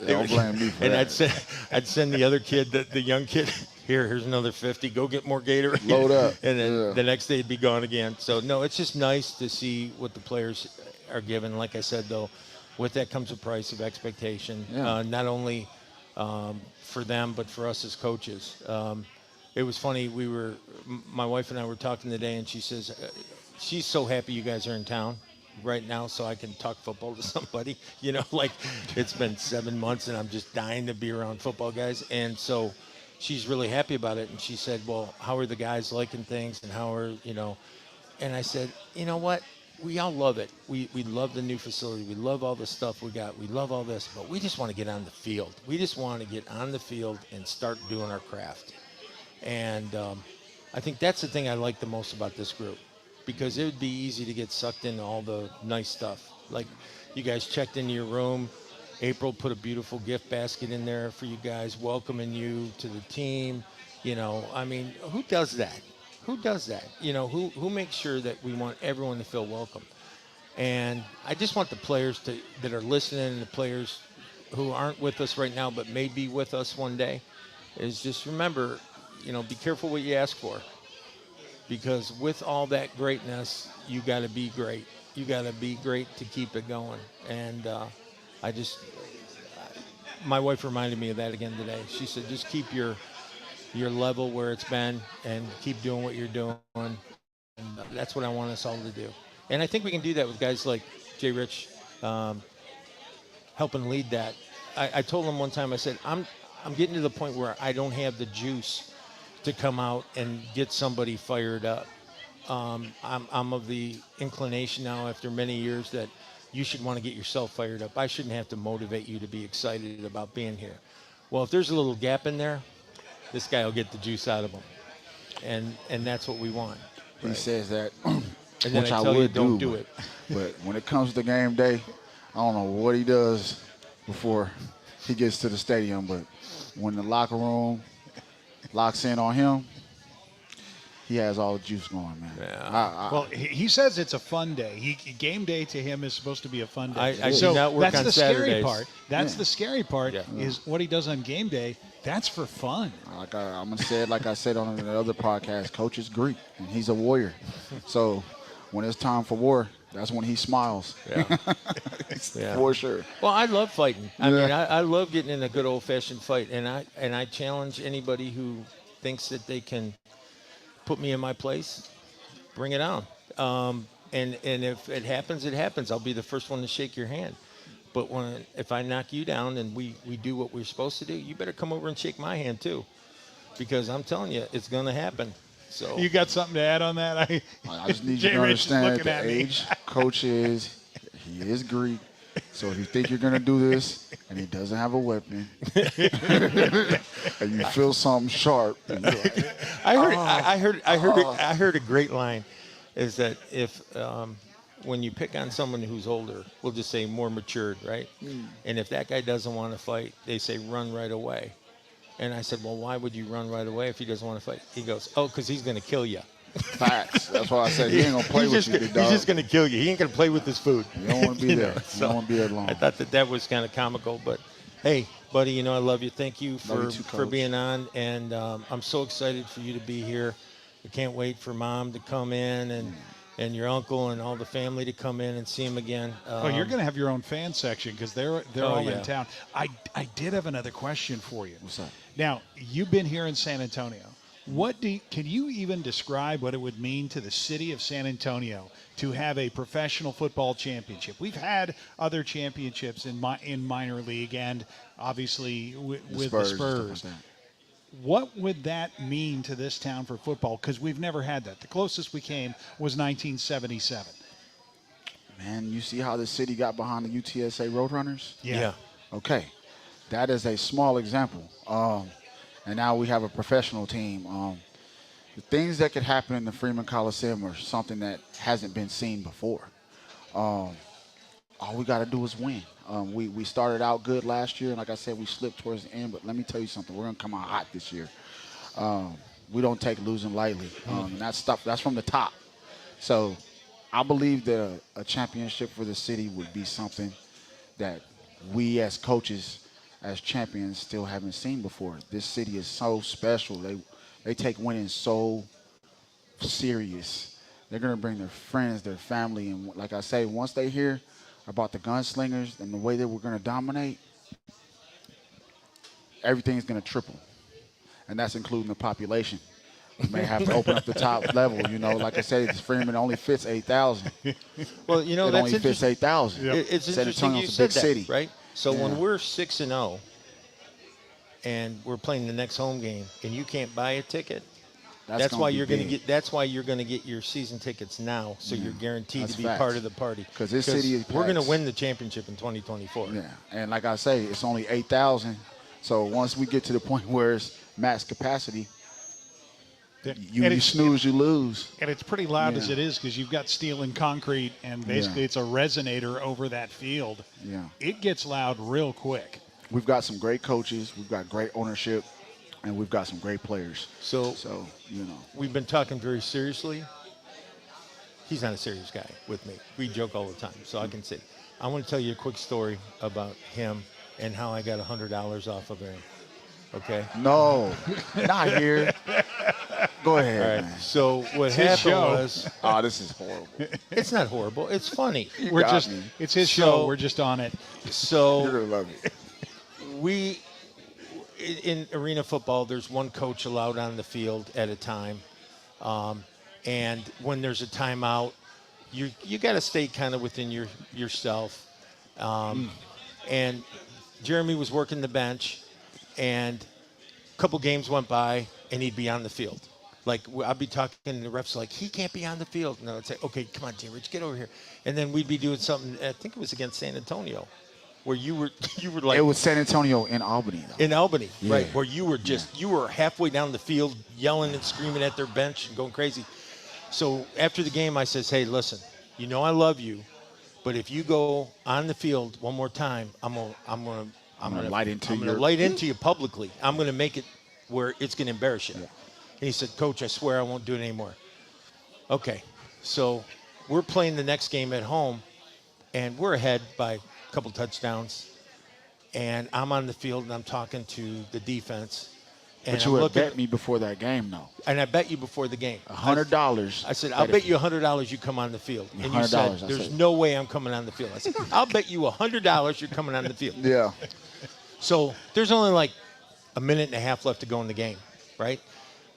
[SPEAKER 19] Don't blame me for
[SPEAKER 2] and
[SPEAKER 19] that.
[SPEAKER 2] I'd send the other kid, the young kid, here's another 50. Go get more Gatorade.
[SPEAKER 19] Load up.
[SPEAKER 2] And then the next day it'd be gone again. So no, it's just nice to see what the players are given. Like I said, though, with that comes a price of expectation, not only for them but for us as coaches. It was funny. My wife and I were talking today, and she says she's so happy you guys are in town right now so I can talk football to somebody. Like it's been 7 months and I'm just dying to be around football guys. And so she's really happy about it. And she said, well, how are the guys liking things and how are, and I said, you know what? We all love it. We love the new facility. We love all the stuff we got. We love all this, but we just want to get on the field. We just want to get on the field and start doing our craft. And I think that's the thing I like the most about this group, because it would be easy to get sucked into all the nice stuff. Like you guys checked into your room. April put a beautiful gift basket in there for you guys, welcoming you to the team. I mean, who does that? Who does that? Who makes sure that we want everyone to feel welcome? And I just want the players that are listening, and the players who aren't with us right now but may be with us one day, is just remember, be careful what you ask for. Because with all that greatness, you got to be great. You got to be great to keep it going. And my wife reminded me of that again today. She said, just keep your level where it's been and keep doing what you're doing. And that's what I want us all to do. And I think we can do that with guys like Jay Rich helping lead that. I told him one time, I said, I'm getting to the point where I don't have the juice to come out and get somebody fired up. I'm of the inclination now after many years that you should want to get yourself fired up. I shouldn't have to motivate you to be excited about being here. Well, if there's a little gap in there, this guy will get the juice out of him. And that's what we want.
[SPEAKER 19] He says that,
[SPEAKER 2] and then
[SPEAKER 19] which
[SPEAKER 2] I
[SPEAKER 19] I
[SPEAKER 2] tell
[SPEAKER 19] would
[SPEAKER 2] you, don't do it.
[SPEAKER 19] But when it comes to game day, I don't know what he does before he gets to the stadium, but when the locker room locks in on him, he has all the juice going, man.
[SPEAKER 2] Yeah.
[SPEAKER 1] Well, he says it's a fun day. Game day to him is supposed to be a fun day.
[SPEAKER 2] I do not work
[SPEAKER 1] that's
[SPEAKER 2] on
[SPEAKER 1] the
[SPEAKER 2] Saturdays.
[SPEAKER 1] scary part. That's the scary part is what he does on game day. That's for fun.
[SPEAKER 19] I'm going to say it like I said on the other podcast, Coach is Greek, and he's a warrior. So when it's time for war, that's when he smiles.
[SPEAKER 2] Yeah.
[SPEAKER 19] For sure.
[SPEAKER 2] Well, I love fighting. I mean, I love getting in a good old-fashioned fight, and I challenge anybody who thinks that they can put me in my place, bring it on. And if it happens, it happens. I'll be the first one to shake your hand. But if I knock you down and we do what we're supposed to do, you better come over and shake my hand too, because I'm telling you, it's going to happen. So
[SPEAKER 1] you got something to add on that?
[SPEAKER 19] I just need you to understand the age Coach is. He is Greek. So if you think you're going to do this and he doesn't have a weapon and you feel something sharp, and you're like,
[SPEAKER 2] I heard a great line is that if when you pick on someone who's older, we'll just say more matured, right? And if that guy doesn't want to fight, they say run right away. And I said, well, why would you run right away if he doesn't want to fight? He goes, oh, because he's going to kill you.
[SPEAKER 19] Facts. That's why I said he ain't going to play with you, big dog.
[SPEAKER 2] He's just going to kill you. He ain't going to play with his food.
[SPEAKER 19] You don't want to be there. You don't want to be there long.
[SPEAKER 2] I thought that was kind of comical, but hey, buddy, you know I love you. Thank you
[SPEAKER 19] Love you
[SPEAKER 2] for
[SPEAKER 19] too,
[SPEAKER 2] for
[SPEAKER 19] Coach.
[SPEAKER 2] being on, and I'm so excited for you to be here. I can't wait for Mom to come in and your uncle and all the family to come in and see him again.
[SPEAKER 1] You're going to have your own fan section because they're all
[SPEAKER 2] yeah.
[SPEAKER 1] in town. I did have another question for you.
[SPEAKER 19] What's up?
[SPEAKER 1] Now, you've been here in San Antonio. Can you even describe what it would mean to the city of San Antonio to have a professional football championship? We've had other championships in minor league and obviously with the Spurs. What would that mean to this town for football? Because we've never had that. The closest we came was 1977.
[SPEAKER 19] Man, you see how the city got behind the UTSA Roadrunners?
[SPEAKER 1] Yeah.
[SPEAKER 19] Okay. That is a small example. And now we have a professional team. The things that could happen in the Freeman Coliseum are something that hasn't been seen before. All we got to do is win. We started out good last year, and like I said, we slipped towards the end. But let me tell you something. We're going to come out hot this year. We don't take losing lightly. And that's from the top. So I believe that a championship for the city would be something that we as coaches, as champions, still haven't seen before. This city is so special. They take winning so serious. They're going to bring their friends, their family, and like I say, once they hear about the gunslingers and the way that we're going to dominate, everything's going to triple, and that's including the population. We may have to open up the top level. You know, like I said, Freeman only fits 8,000.
[SPEAKER 2] Well, you know,
[SPEAKER 19] it
[SPEAKER 2] that's
[SPEAKER 19] only fits 8,000.
[SPEAKER 2] Yep. It's
[SPEAKER 19] San
[SPEAKER 2] interesting you
[SPEAKER 19] Antonio's a
[SPEAKER 2] said
[SPEAKER 19] big
[SPEAKER 2] that,
[SPEAKER 19] city,
[SPEAKER 2] right? So
[SPEAKER 19] Yeah.
[SPEAKER 2] when we're 6-0 and we're playing the next home game, and you can't buy a ticket, that's why you're going to get. That's why you're going to get your season tickets now, so you're guaranteed
[SPEAKER 19] That's
[SPEAKER 2] to be
[SPEAKER 19] facts.
[SPEAKER 2] part of the party.
[SPEAKER 19] Because this city is
[SPEAKER 2] we're going to
[SPEAKER 19] packed.
[SPEAKER 2] win the championship in 2024.
[SPEAKER 19] Yeah, and like I say, it's only 8,000. So once we get to the point where it's max capacity, you snooze, you lose.
[SPEAKER 1] And it's pretty loud
[SPEAKER 19] Yeah.
[SPEAKER 1] as it is because you've got steel and concrete, and basically it's a resonator over that field.
[SPEAKER 19] Yeah.
[SPEAKER 1] It gets loud real quick.
[SPEAKER 19] We've got some great coaches. We've got great ownership. And we've got some great players.
[SPEAKER 2] So
[SPEAKER 19] you know.
[SPEAKER 2] We've been talking very seriously. He's not a serious guy with me. We joke all the time, so I can see. I want to tell you a quick story about him and how I got $100 off of him. Okay?
[SPEAKER 19] No, not here. Go ahead.
[SPEAKER 2] All right.
[SPEAKER 19] Man.
[SPEAKER 2] So what happened was.
[SPEAKER 19] Oh, this is horrible.
[SPEAKER 2] It's not horrible. It's funny.
[SPEAKER 1] It's his show. We're just on it.
[SPEAKER 2] So
[SPEAKER 19] you're gonna love it.
[SPEAKER 2] In arena football, there's one coach allowed on the field at a time, and when there's a timeout, you got to stay kind of within yourself. And Jeremy was working the bench, and a couple games went by, and he'd be on the field. Like I'd be talking, and the refs like, he can't be on the field. And I'd say, okay, come on, Jay Rich, get over here. And then we'd be doing something. I think it was against San Antonio, where you were like.
[SPEAKER 19] It was San Antonio in Albany, though.
[SPEAKER 2] In Albany,
[SPEAKER 19] Yeah.
[SPEAKER 2] right, where you were you were halfway down the field yelling and screaming at their bench and going crazy. So after the game, I says, hey, listen, you know I love you, but if you go on the field one more time, I'm gonna light into you publicly. I'm gonna make it where it's gonna embarrass you. Yeah. And he said, Coach, I swear I won't do it anymore. Okay, so we're playing the next game at home, and we're ahead by a couple touchdowns, and I'm on the field and I'm talking to the defense. And
[SPEAKER 19] But you would bet me before that game, though.
[SPEAKER 2] And I bet you before the game.
[SPEAKER 19] $100.
[SPEAKER 2] I said, I'll bet you $100 you come on the field. And you said, there's no way I'm coming on the field. I said, I'll bet you $100 you're coming on the field.
[SPEAKER 19] Yeah.
[SPEAKER 2] So there's only like a minute and a half left to go in the game, right?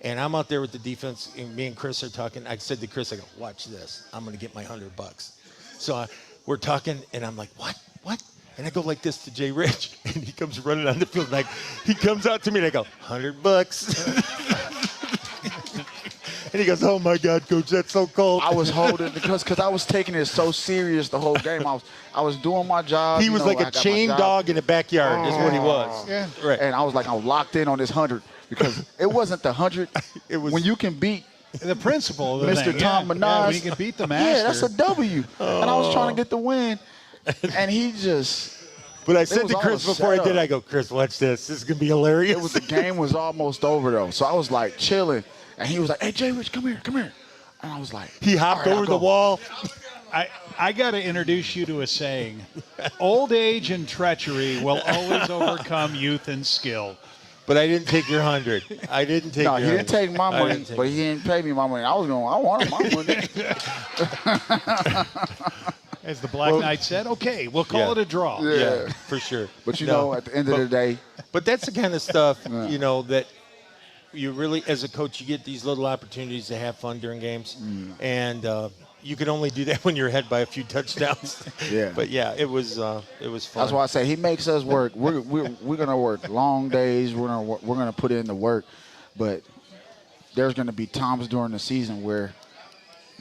[SPEAKER 2] And I'm out there with the defense, and me and Chris are talking. I said to Chris, I go, watch this. I'm going to get my $100. So we're talking, and I'm like, what? And I go like this to Jay Rich, and he comes running on the field. Like he comes out to me, and I go, $100. And he goes, oh my God, Coach, that's so cold.
[SPEAKER 19] I was holding because I was taking it so serious the whole game. I was doing my job.
[SPEAKER 2] He was like a chain dog in the backyard, is what he was.
[SPEAKER 19] Yeah.
[SPEAKER 2] Right.
[SPEAKER 19] And I was like, I'm locked in on this 100 because it wasn't the 100. It was when you can beat
[SPEAKER 1] the principal of the
[SPEAKER 19] Mr.
[SPEAKER 1] thing.
[SPEAKER 19] Tom
[SPEAKER 1] Yeah,
[SPEAKER 19] Minaj.
[SPEAKER 1] when you can beat the master.
[SPEAKER 19] Yeah, that's a W. And I was trying to get the win, and he just.
[SPEAKER 2] But I said to Chris before I did, I go, Chris, watch this. This is going to be hilarious.
[SPEAKER 19] The game was almost over, though. So I was like chilling. And he was like, hey, Jay Rich, come here. And I was like.
[SPEAKER 2] He hopped over the wall.
[SPEAKER 1] I got to introduce you to a saying. Old age and treachery will always overcome youth and skill.
[SPEAKER 2] But I didn't take your 100. I didn't take.
[SPEAKER 19] No,
[SPEAKER 2] your
[SPEAKER 19] he didn't
[SPEAKER 2] 100.
[SPEAKER 19] take my money, but he didn't pay me my money. I wanted my money.
[SPEAKER 1] As the Black Knight said, okay, we'll call it a draw.
[SPEAKER 2] Yeah, for sure.
[SPEAKER 19] But you know, at the end of the day.
[SPEAKER 2] But that's the kind of stuff, you know, that you really, as a coach, you get these little opportunities to have fun during games. And you can only do that when you're ahead by a few touchdowns.
[SPEAKER 19] Yeah.
[SPEAKER 2] But, yeah, it was fun.
[SPEAKER 19] That's why I say he makes us work. We're going to work long days. We're going to put in the work. But there's going to be times during the season where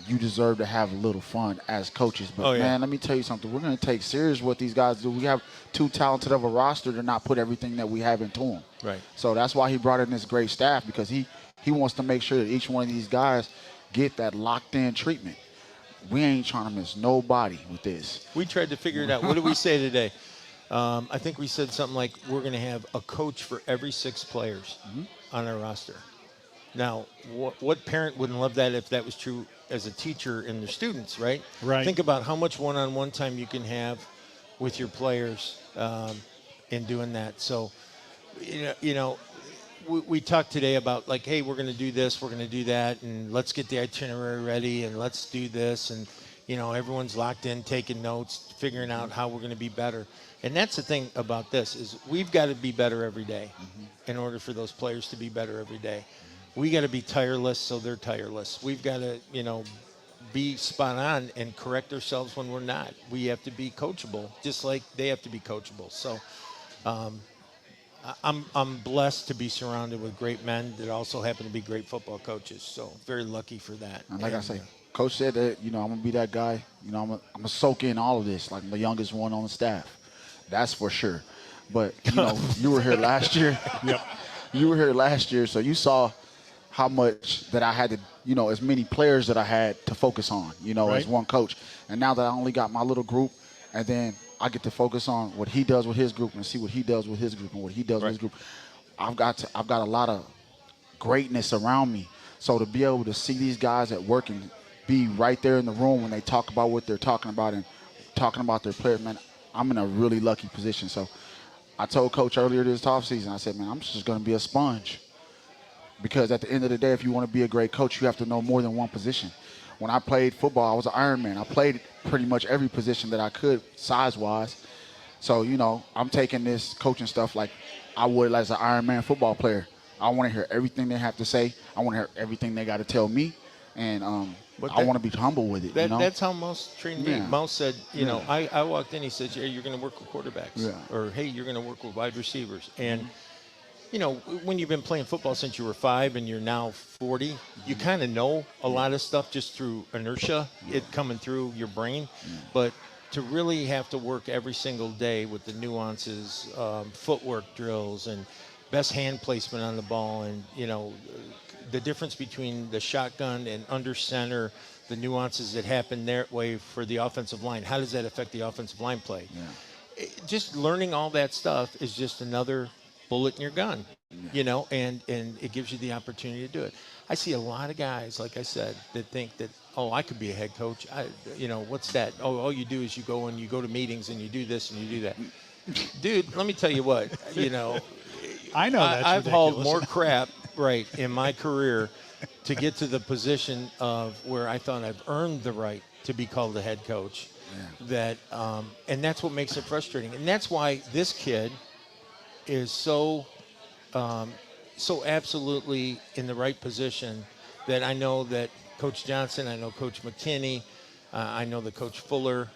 [SPEAKER 19] you deserve to have a little fun as coaches. But, man, let me tell you something. We're going to take serious what these guys do. We have too talented of a roster to not put everything that we have into them.
[SPEAKER 2] Right.
[SPEAKER 19] So that's why he brought in this great staff, because he wants to make sure that each one of these guys get that locked-in treatment. We ain't trying to miss nobody with this.
[SPEAKER 2] We tried to figure it out. What did we say today? I think we said something like we're going to have a coach for every 6 players on our roster. Now, what parent wouldn't love that if that was true as a teacher and their students, right?
[SPEAKER 1] Right.
[SPEAKER 2] Think about how much one-on-one time you can have with your players in doing that. So, you know, we talked today about like, hey, we're going to do this, we're going to do that, and let's get the itinerary ready, and let's do this, and you know, everyone's locked in, taking notes, figuring out how we're going to be better. And that's the thing about this is we've got to be better every day in order for those players to be better every day. We got to be tireless so they're tireless. We've got to, you know, be spot on and correct ourselves when we're not. We have to be coachable, just like they have to be coachable. So I'm blessed to be surrounded with great men that also happen to be great football coaches. So very lucky for that.
[SPEAKER 19] And like I say, Coach said that, you know, I'm going to be that guy. You know, I'm going to soak in all of this, like the youngest one on the staff. That's for sure. But, you know, you were here last year.
[SPEAKER 1] Yep.
[SPEAKER 19] You were here last year, so you saw how much that I had to, you know, as many players that I had to focus on, you know, as one coach. And now that I only got my little group, and then I get to focus on what he does with his group and see what he does with his group and what he does with his group. I've got a lot of greatness around me. So to be able to see these guys at work and be right there in the room when they talk about what they're talking about and talking about their players, man, I'm in a really lucky position. So I told Coach earlier this offseason, I said, man, I'm just going to be a sponge. Because at the end of the day, if you want to be a great coach, you have to know more than one position. When I played football, I was an Iron Man. I played pretty much every position that I could size-wise. So, you know, I'm taking this coaching stuff like I would as an Iron Man football player. I want to hear everything they have to say. I want to hear everything they got to tell me. And I want to be humble with it. You know?
[SPEAKER 2] That's how Mouse trained me. Mouse said, you know, I walked in, he said, hey, you're going to work with quarterbacks.
[SPEAKER 19] Yeah.
[SPEAKER 2] Or, hey, you're going to work with wide receivers. And, you know, when you've been playing football since you were 5 and you're now 40, you kind of know a lot of stuff just through inertia, it coming through your brain. But to really have to work every single day with the nuances, footwork drills, and best hand placement on the ball, and, you know, the difference between the shotgun and under center, the nuances that happen that way for the offensive line. How does that affect the offensive line play? Just learning all that stuff is just another bullet in your gun, you know, and it gives you the opportunity to do it. I see a lot of guys, like I said, that think that, oh, I could be a head coach. You know, what's that? Oh, all you do is you go to meetings and you do this and you do that. Dude, let me tell you what, you know,
[SPEAKER 1] I know that's
[SPEAKER 2] I've
[SPEAKER 1] ridiculous.
[SPEAKER 2] hauled more crap, right, in my career to get to the position of where I thought I've earned the right to be called a head coach. That, and that's what makes it frustrating. And that's why this kid is so absolutely in the right position that I know that Coach Johnson, I know Coach McKinney, I know that Coach Fuller,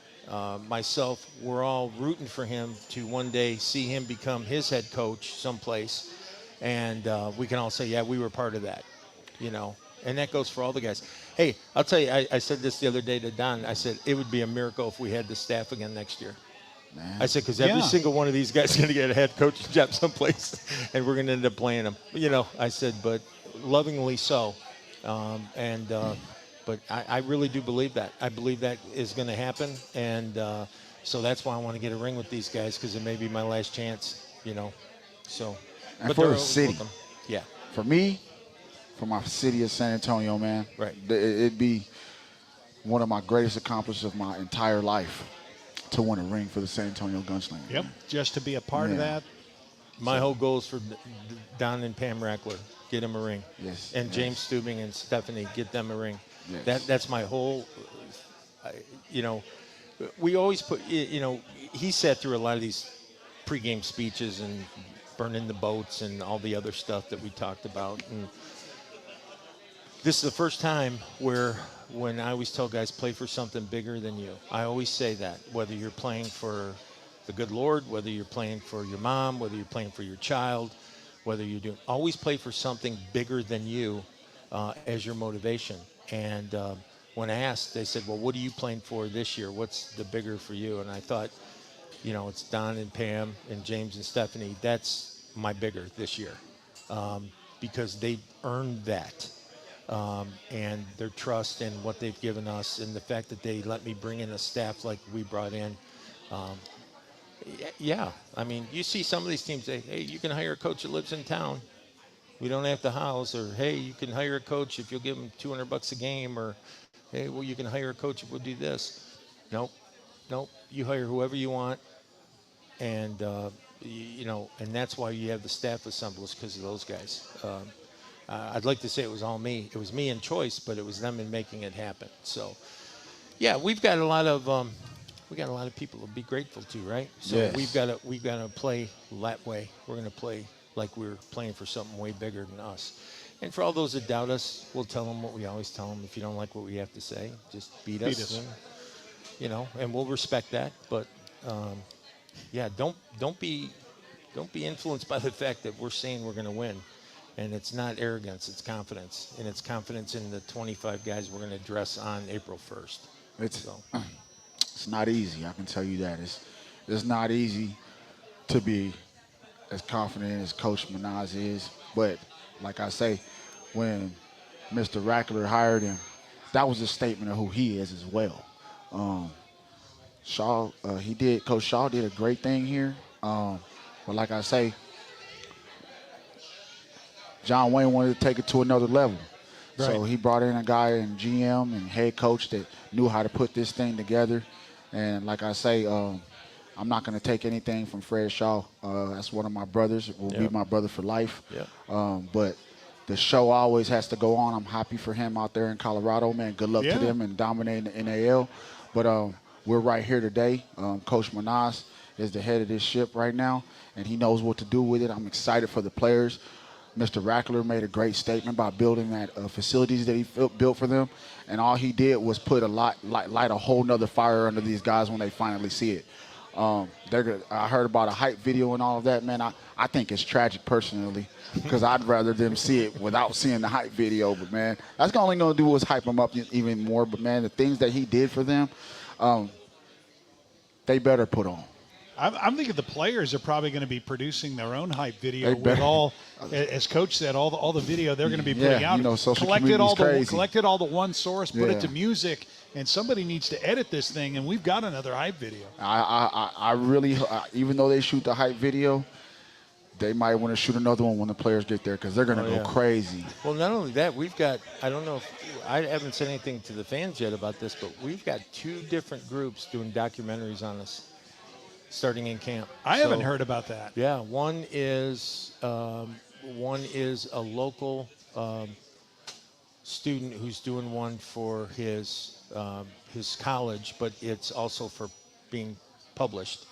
[SPEAKER 2] myself, we're all rooting for him to one day see him become his head coach someplace. And we can all say, yeah, we were part of that, you know. And that goes for all the guys. Hey, I'll tell you, I said this the other day to Don. I said, it would be a miracle if we had the staff again next year. Man. I said, because every single one of these guys is going to get a head coaching job someplace, and we're going to end up playing them. You know, I said, but lovingly so. But I really do believe that. I believe that is going to happen. And so that's why I want to get a ring with these guys, because it may be my last chance, you know. So,
[SPEAKER 19] and
[SPEAKER 2] but
[SPEAKER 19] for the city.
[SPEAKER 2] Welcome. Yeah.
[SPEAKER 19] For me, for my city of San Antonio, man. Right. It'd be one of my greatest accomplishments of my entire life to win a ring for the San Antonio Gunslingers.
[SPEAKER 1] Yep, just to be a part of that.
[SPEAKER 2] My whole goal is for Don and Pam Rackler, get them a ring.
[SPEAKER 19] Yes.
[SPEAKER 2] And James Stubing and Stephanie, get them a ring.
[SPEAKER 19] Yes.
[SPEAKER 2] That's my whole, you know, we always put, you know, he sat through a lot of these pregame speeches and burning the boats and all the other stuff that we talked about. And this is the first time when I always tell guys, play for something bigger than you. I always say that, whether you're playing for the good Lord, whether you're playing for your mom, whether you're playing for your child, whether you're doing, always play for something bigger than you as your motivation. And when I asked, they said, well, what are you playing for this year? What's the bigger for you? And I thought, you know, it's Don and Pam and James and Stephanie. That's my bigger this year because they've earned that. And their trust and what they've given us and the fact that they let me bring in a staff like we brought in. Yeah, I mean, you see some of these teams say, hey, you can hire a coach that lives in town. We don't have to house. Or, hey, you can hire a coach if you'll give them $200 a game. Or, hey, well, you can hire a coach if we'll do this. Nope. You hire whoever you want. And, you know, and that's why you have the staff assembled, because of those guys. I'd like to say it was all me. It was me in choice, but it was them in making it happen. So, yeah, we've got a lot of people to be grateful to, right? So
[SPEAKER 19] yes.
[SPEAKER 2] we've got to play that way. We're going to play like we're playing for something way bigger than us. And for all those that doubt us, we'll tell them what we always tell them. If you don't like what we have to say, just beat us. And, you know, and we'll respect that. But yeah, don't be influenced by the fact that we're saying we're going to win. And it's not arrogance, it's confidence. And it's confidence in the 25 guys we're going to dress on April 1st.
[SPEAKER 19] It's not easy, I can tell you that. It's not easy to be as confident as Coach Minaz is. But like I say, when Mr. Rackler hired him, that was a statement of who he is as well. Coach Shaw did a great thing here. But like I say, John Wayne wanted to take it to another level. Right. So he brought in a guy and GM and head coach that knew how to put this thing together. And like I say, I'm not going to take anything from Fred Shaw. That's one of my brothers. Will be my brother for life. But the show always has to go on. I'm happy for him out there in Colorado, man. Good luck to them in dominating the NAL. But we're right here today. Coach Minaz is the head of this ship right now, and he knows what to do with it. I'm excited for the players. Mr. Rackler made a great statement about building that facilities that he built for them, and all he did was put light a whole nother fire under these guys when they finally see it. I heard about a hype video and all of that, man. I think it's tragic personally, because I'd rather them see it without seeing the hype video. But man, that's only going to do is hype them up even more. But man, the things that he did for them, they better put on.
[SPEAKER 1] I'm thinking the players are probably going to be producing their own hype video with all, as Coach said, all the video they're going to be putting out.
[SPEAKER 19] You know, social
[SPEAKER 1] collected all the
[SPEAKER 19] crazy.
[SPEAKER 1] one source, put it to music, and somebody needs to edit this thing, and we've got another hype video.
[SPEAKER 19] I really, even though they shoot the hype video, they might want to shoot another one when the players get there, because they're going to go crazy.
[SPEAKER 2] Well, not only that, we've got, I don't know if, I haven't said anything to the fans yet about this, but we've got 2 different groups doing documentaries on us starting in camp.
[SPEAKER 1] I haven't heard about that.
[SPEAKER 2] Yeah, one is a local student who's doing one for his college, but it's also for being published,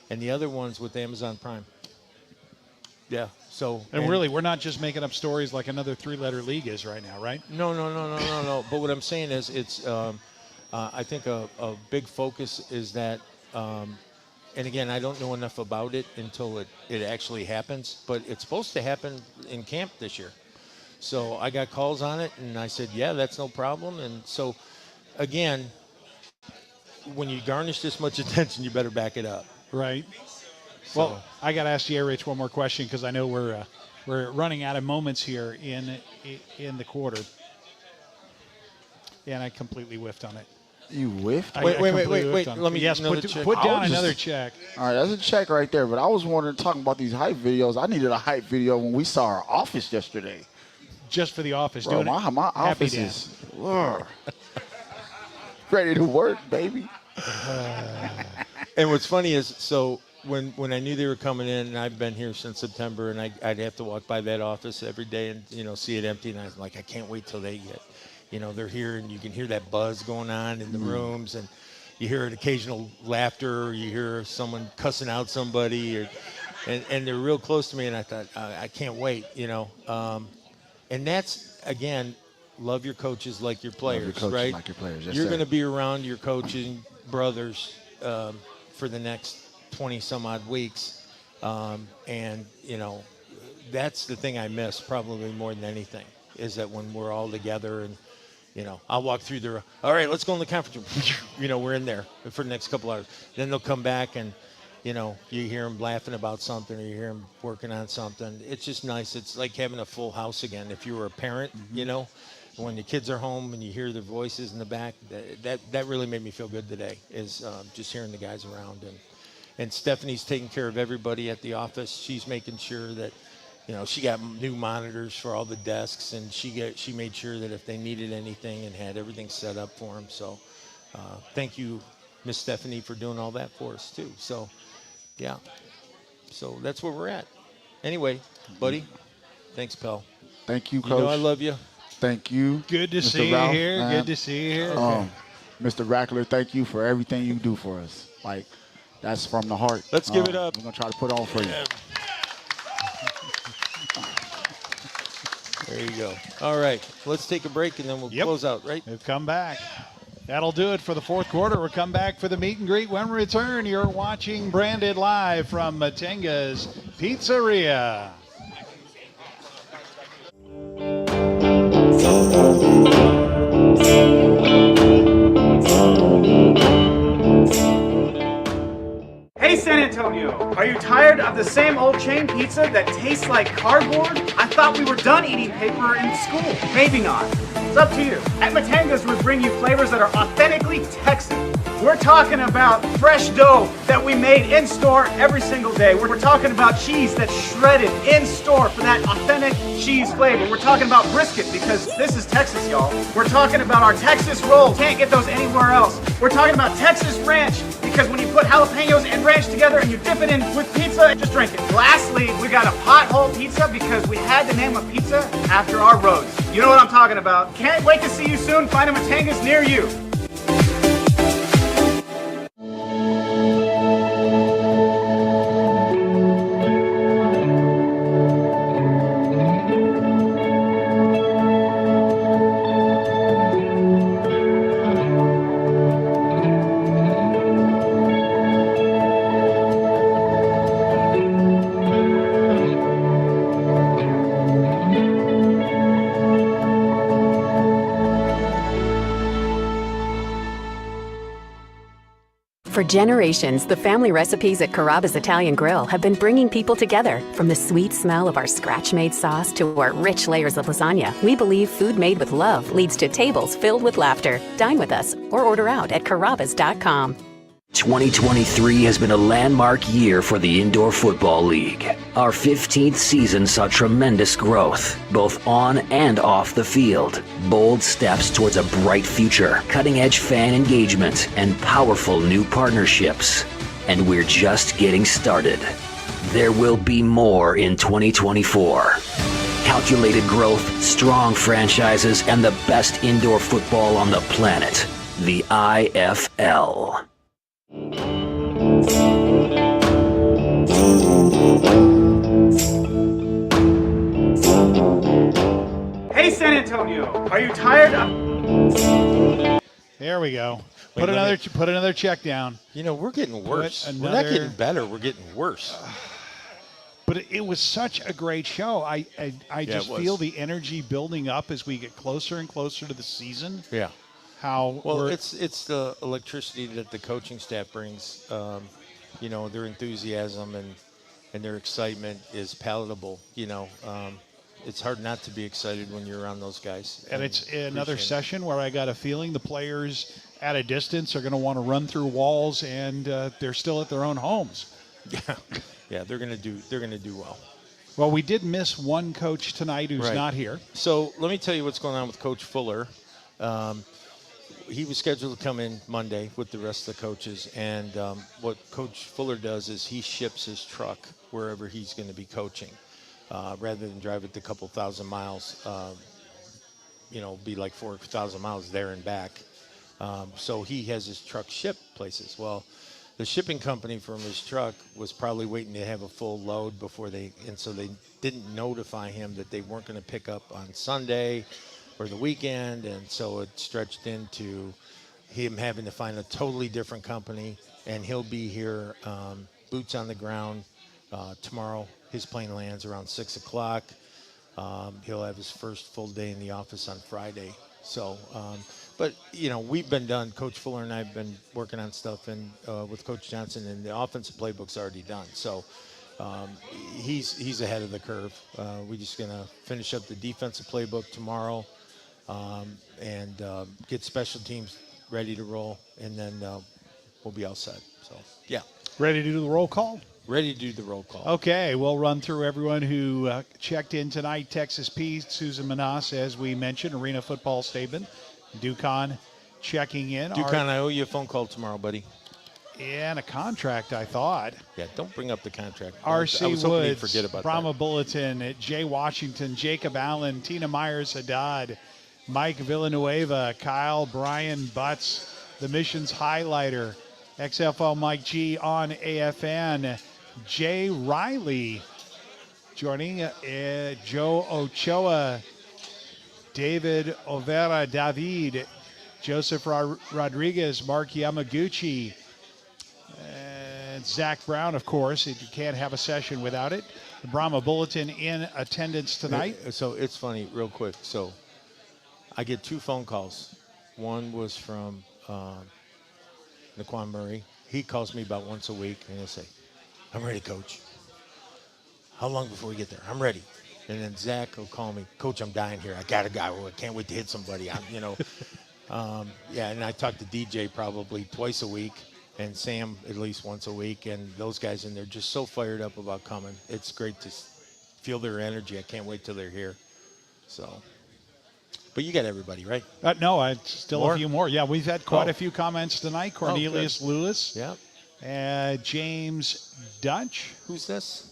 [SPEAKER 2] and the other one's with Amazon Prime. Yeah. So.
[SPEAKER 1] And really, we're not just making up stories like another 3-letter league is right now, right?
[SPEAKER 2] No. But what I'm saying is, it's I think a big focus is that. And again, I don't know enough about it until it actually happens, but it's supposed to happen in camp this year. So I got calls on it, and I said, yeah, that's no problem. And so, again, when you garnish this much attention, you better back it up.
[SPEAKER 1] Right. So. Well, I got to ask you, Rich, one more question, because I know we're running out of moments here in the quarter. And I completely whiffed on it.
[SPEAKER 19] You whiffed?
[SPEAKER 2] Wait. Let me
[SPEAKER 1] put down another check.
[SPEAKER 19] All right, that's a check right there. But I was wondering, talking about these hype videos, I needed a hype video when we saw our office yesterday.
[SPEAKER 1] Just for the office,
[SPEAKER 19] bro,
[SPEAKER 1] doing
[SPEAKER 19] my
[SPEAKER 1] it.
[SPEAKER 19] office is. Ready to work, baby.
[SPEAKER 2] And what's funny is, so when I knew they were coming in, and I've been here since September, and I'd have to walk by that office every day and, see it empty, and I was like, I can't wait till they get, they're here, and you can hear that buzz going on in the rooms, and you hear an occasional laughter, or you hear someone cussing out somebody, and they're real close to me, and I thought, I can't wait, and that's, again, love your coaches like your players,
[SPEAKER 19] Love your coaches
[SPEAKER 2] right?
[SPEAKER 19] like your players. Yes,
[SPEAKER 2] You're
[SPEAKER 19] sir.
[SPEAKER 2] going to be around your coaching brothers for the next 20 some odd weeks, and that's the thing I miss probably more than anything, is that when we're all together, and I'll walk through there, all right, let's go in the conference room. We're in there for the next couple hours. Then they'll come back, and you hear them laughing about something, or you hear them working on something. It's just nice. It's like having a full house again. If you were a parent, when the kids are home and you hear their voices in the back, that really made me feel good today, is just hearing the guys around. And Stephanie's taking care of everybody at the office. She's making sure that, she got new monitors for all the desks, and she made sure that if they needed anything, and had everything set up for them. So thank you, Miss Stephanie, for doing all that for us too. So yeah, so that's where we're at. Anyway, buddy, thanks, pal.
[SPEAKER 19] Thank you, Coach.
[SPEAKER 2] I love you.
[SPEAKER 19] Thank you.
[SPEAKER 1] Good to
[SPEAKER 19] Mr.
[SPEAKER 1] see you
[SPEAKER 19] Ralph,
[SPEAKER 1] here.
[SPEAKER 19] man.
[SPEAKER 1] Good to see you here.
[SPEAKER 19] Mr. Rackler, thank you for everything you do for us. Like, that's from the heart.
[SPEAKER 2] Let's give it up.
[SPEAKER 19] We're going to try to put on for you.
[SPEAKER 2] There you go. All right, let's take a break, and then we'll close out, right?
[SPEAKER 1] We've come back. That'll do it for the fourth quarter. We'll come back for the meet and greet when we return. You're watching Branded live from Matenga's Pizzeria.
[SPEAKER 15] Hey San Antonio, are you tired of the same old chain pizza that tastes like cardboard? I thought we were done eating paper in school. Maybe not. It's up to you. At Matenga's, we bring you flavors that are authentically Texan. We're talking about fresh dough that we made in store every single day. We're talking about cheese that's shredded in store for that authentic cheese flavor. We're talking about brisket because this is Texas, y'all. We're talking about our Texas rolls. Can't get those anywhere else. We're talking about Texas ranch because when you put jalapenos and ranch together and you dip it in with pizza, just drink it. Lastly, we got a pothole pizza because we had to name a pizza after our roads. You know what I'm talking about. Can't wait to see you soon. Find a Matenga's near you.
[SPEAKER 20] For generations, the family recipes at Carrabba's Italian Grill have been bringing people together. From the sweet smell of our scratch-made sauce to our rich layers of lasagna, we believe food made with love leads to tables filled with laughter. Dine with us or order out at carrabbas.com.
[SPEAKER 5] 2023 has been a landmark year for the Indoor Football League. Our 15th season saw tremendous growth, both on and off the field. Bold steps towards a bright future, cutting-edge fan engagement, and powerful new partnerships. And we're just getting started. There will be more in 2024. Calculated growth, strong franchises, and the best indoor football on the planet. The IFL.
[SPEAKER 15] Hey San Antonio, are you tired of...
[SPEAKER 1] There we go.
[SPEAKER 2] Wait,
[SPEAKER 1] Put another check down.
[SPEAKER 2] We're getting worse. We're not getting better. We're getting worse.
[SPEAKER 1] But it was such a great show. I just
[SPEAKER 2] it was.
[SPEAKER 1] feel the energy building up as we get closer and closer to the season.
[SPEAKER 2] Yeah.
[SPEAKER 1] Well,
[SPEAKER 2] it's the electricity that the coaching staff brings. Their enthusiasm and their excitement is palatable. It's hard not to be excited when you're around those guys.
[SPEAKER 1] And it's another session where I got a feeling the players at a distance are going to want to run through walls, and they're still at their own homes.
[SPEAKER 2] Yeah, they're going to do well.
[SPEAKER 1] Well, we did miss one coach tonight who's
[SPEAKER 2] Right.
[SPEAKER 1] not here.
[SPEAKER 2] So let me tell you what's going on with Coach Fuller. he was scheduled to come in Monday with the rest of the coaches, and what Coach Fuller does is he ships his truck wherever he's going to be coaching, rather than drive it a couple thousand miles. Be like 4,000 miles there and back. So he has his truck shipped places. Well, the shipping company from his truck was probably waiting to have a full load and so they didn't notify him that they weren't going to pick up on Sunday or the weekend, and so it stretched into him having to find a totally different company, and he'll be here, boots on the ground, tomorrow. His plane lands around 6 o'clock. He'll have his first full day in the office on Friday. So, but we've been done. Coach Fuller and I have been working on stuff with Coach Johnson, and the offensive playbook's already done. So he's ahead of the curve. We're just gonna finish up the defensive playbook tomorrow, and get special teams ready to roll, and then we'll be all set. So yeah.
[SPEAKER 1] Ready to do the roll call?
[SPEAKER 2] Ready to do the roll call.
[SPEAKER 1] Okay, we'll run through everyone who checked in tonight. Texas P, Susan Manas, as we mentioned, Arena Football Statement. Ducon checking in.
[SPEAKER 2] Ducon, I owe you a phone call tomorrow, buddy.
[SPEAKER 1] And a contract, I thought.
[SPEAKER 2] Yeah, don't bring up the contract.
[SPEAKER 1] R.C.
[SPEAKER 2] I was hoping you'd
[SPEAKER 1] Woods,
[SPEAKER 2] forget about
[SPEAKER 1] Brahma
[SPEAKER 2] that.
[SPEAKER 1] Bulletin, Jay Washington, Jacob Allen, Tina Myers Haddad, Mike Villanueva, Kyle, Brian Butts, the Missions Highlighter, XFL Mike G on AFN, Jay Riley joining, Joe Ochoa, David Overa, David, Joseph Rodriguez, Mark Yamaguchi, and Zach Brown, of course. You can't have a session without it. The Brahma Bulletin in attendance tonight.
[SPEAKER 2] So it's funny, real quick. So I get 2 phone calls. One was from Naquan Murray. He calls me about once a week, and he'll say, "I'm ready, Coach. How long before we get there? I'm ready." And then Zach will call me, "Coach, I'm dying here. I got a guy. I can't wait to hit somebody." And I talk to DJ probably twice a week, and Sam at least once a week, and those guys in there just so fired up about coming. It's great to feel their energy. I can't wait till they're here. So, but you got everybody, right?
[SPEAKER 1] No, I still
[SPEAKER 2] More?
[SPEAKER 1] a few more. Yeah, we've had quite a few comments tonight. Cornelius Lewis.
[SPEAKER 2] Yeah.
[SPEAKER 1] James Dutch.
[SPEAKER 2] Who's this?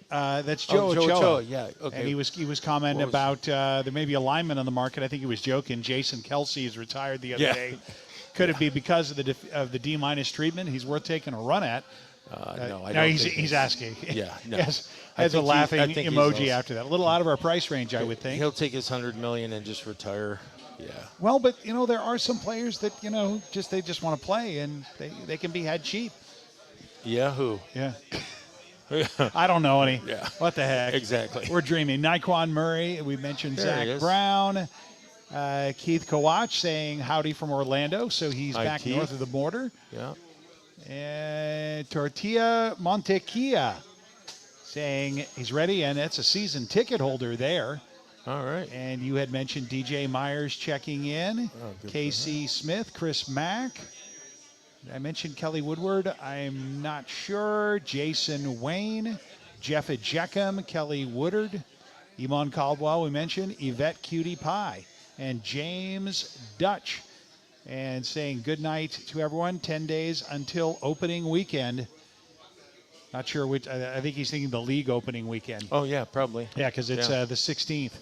[SPEAKER 1] That's Joe
[SPEAKER 2] Joe
[SPEAKER 1] Ochoa.
[SPEAKER 2] Ochoa, yeah, okay.
[SPEAKER 1] And he was commenting about there may be a lineman on the market. I think he was joking. Jason Kelsey is retired the other day. Could it be because of the D- treatment? He's worth taking a run at.
[SPEAKER 2] No,
[SPEAKER 1] he's asking.
[SPEAKER 2] Yeah, no.
[SPEAKER 1] Yes, has a laughing emoji after that. A little out of our price range, I would think.
[SPEAKER 2] He'll take his $100 million and just retire. Yeah.
[SPEAKER 1] Well, but there are some players that they just want to play, and they can be had cheap.
[SPEAKER 2] Yeah, who?
[SPEAKER 1] Yeah. I don't know any.
[SPEAKER 2] Yeah.
[SPEAKER 1] What the heck?
[SPEAKER 2] Exactly.
[SPEAKER 1] We're dreaming. Naquan Murray. We mentioned Zach Brown. Keith Kowach saying howdy from Orlando. So he's back
[SPEAKER 2] Keith.
[SPEAKER 1] north of the border.
[SPEAKER 2] Yeah.
[SPEAKER 1] And Tortilla Montequia saying he's ready, and that's a season ticket holder there.
[SPEAKER 2] All right.
[SPEAKER 1] And you had mentioned DJ Myers checking in. KC Smith, Chris Mack. I mentioned Kelly Woodward. I'm not sure. Jason Wayne, Jeff Ejeckham, Kelly Woodard, Iman Caldwell, we mentioned, Yvette Cutie Pie, and James Dutch. And saying good night to everyone. 10 days until opening weekend. Not sure which. I think he's thinking the league opening weekend.
[SPEAKER 2] Oh, yeah, probably.
[SPEAKER 1] Yeah, because it's the 16th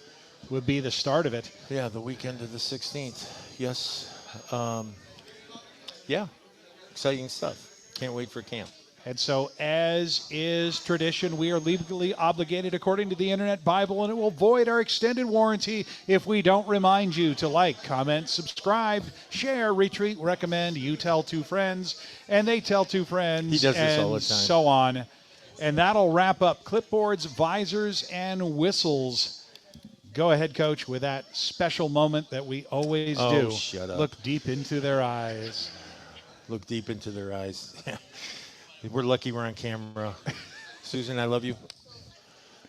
[SPEAKER 1] would be the start of it.
[SPEAKER 2] Yeah, the weekend of the 16th. Yes. Yeah. Exciting stuff. Can't wait for camp.
[SPEAKER 1] And so, as is tradition, we are legally obligated according to the Internet Bible, and it will void our extended warranty if we don't remind you to like, comment, subscribe, share, retweet, recommend. You tell 2 friends, and they tell 2 friends.
[SPEAKER 2] He does this all the time.
[SPEAKER 1] So on. And that'll wrap up Clipboards, Visors, and Whistles. Go ahead, Coach, with that special moment that we always do.
[SPEAKER 2] Shut up.
[SPEAKER 1] Look deep into their eyes.
[SPEAKER 2] Look deep into their eyes. We're lucky we're on camera. Susan, I love you.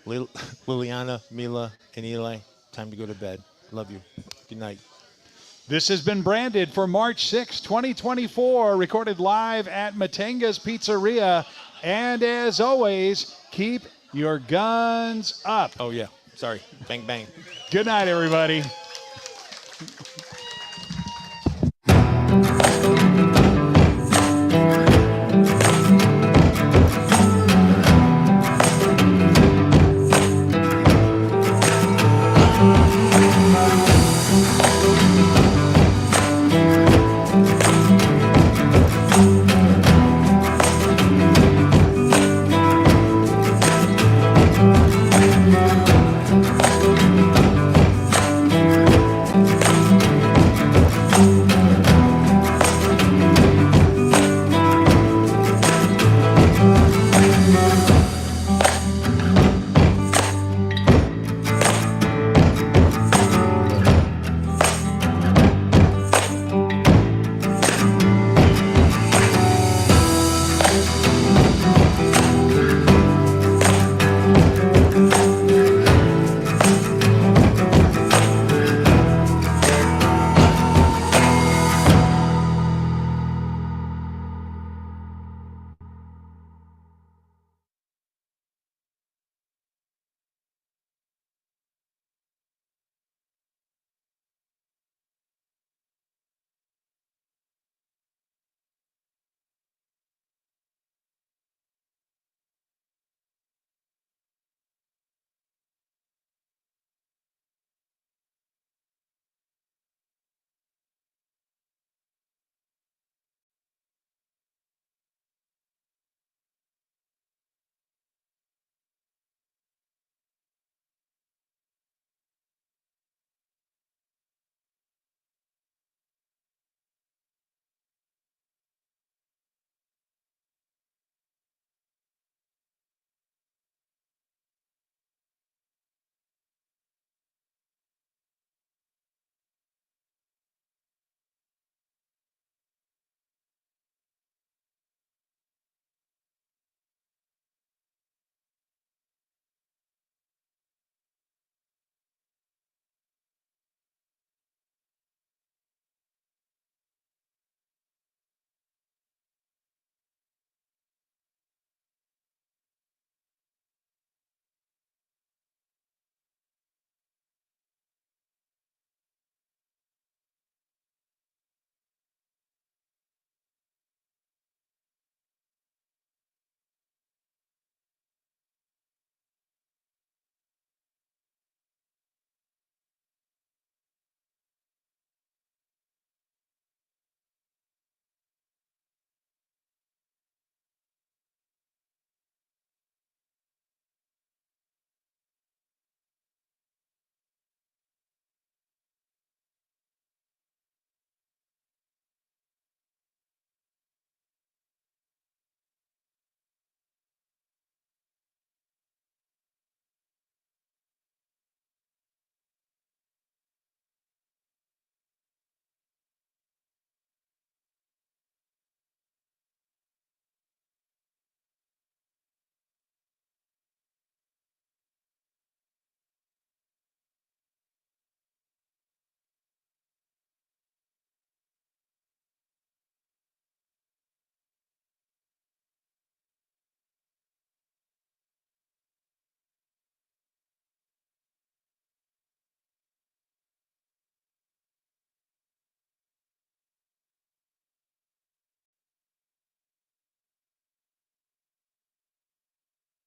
[SPEAKER 2] Liliana, Mila, and Eli, time to go to bed. Love you. Good night.
[SPEAKER 1] This has been branded for March 6, 2024, recorded live at Matenga's Pizzeria. And as always, keep your guns up.
[SPEAKER 2] Oh, yeah. Sorry. Bang, bang.
[SPEAKER 1] Good night, everybody.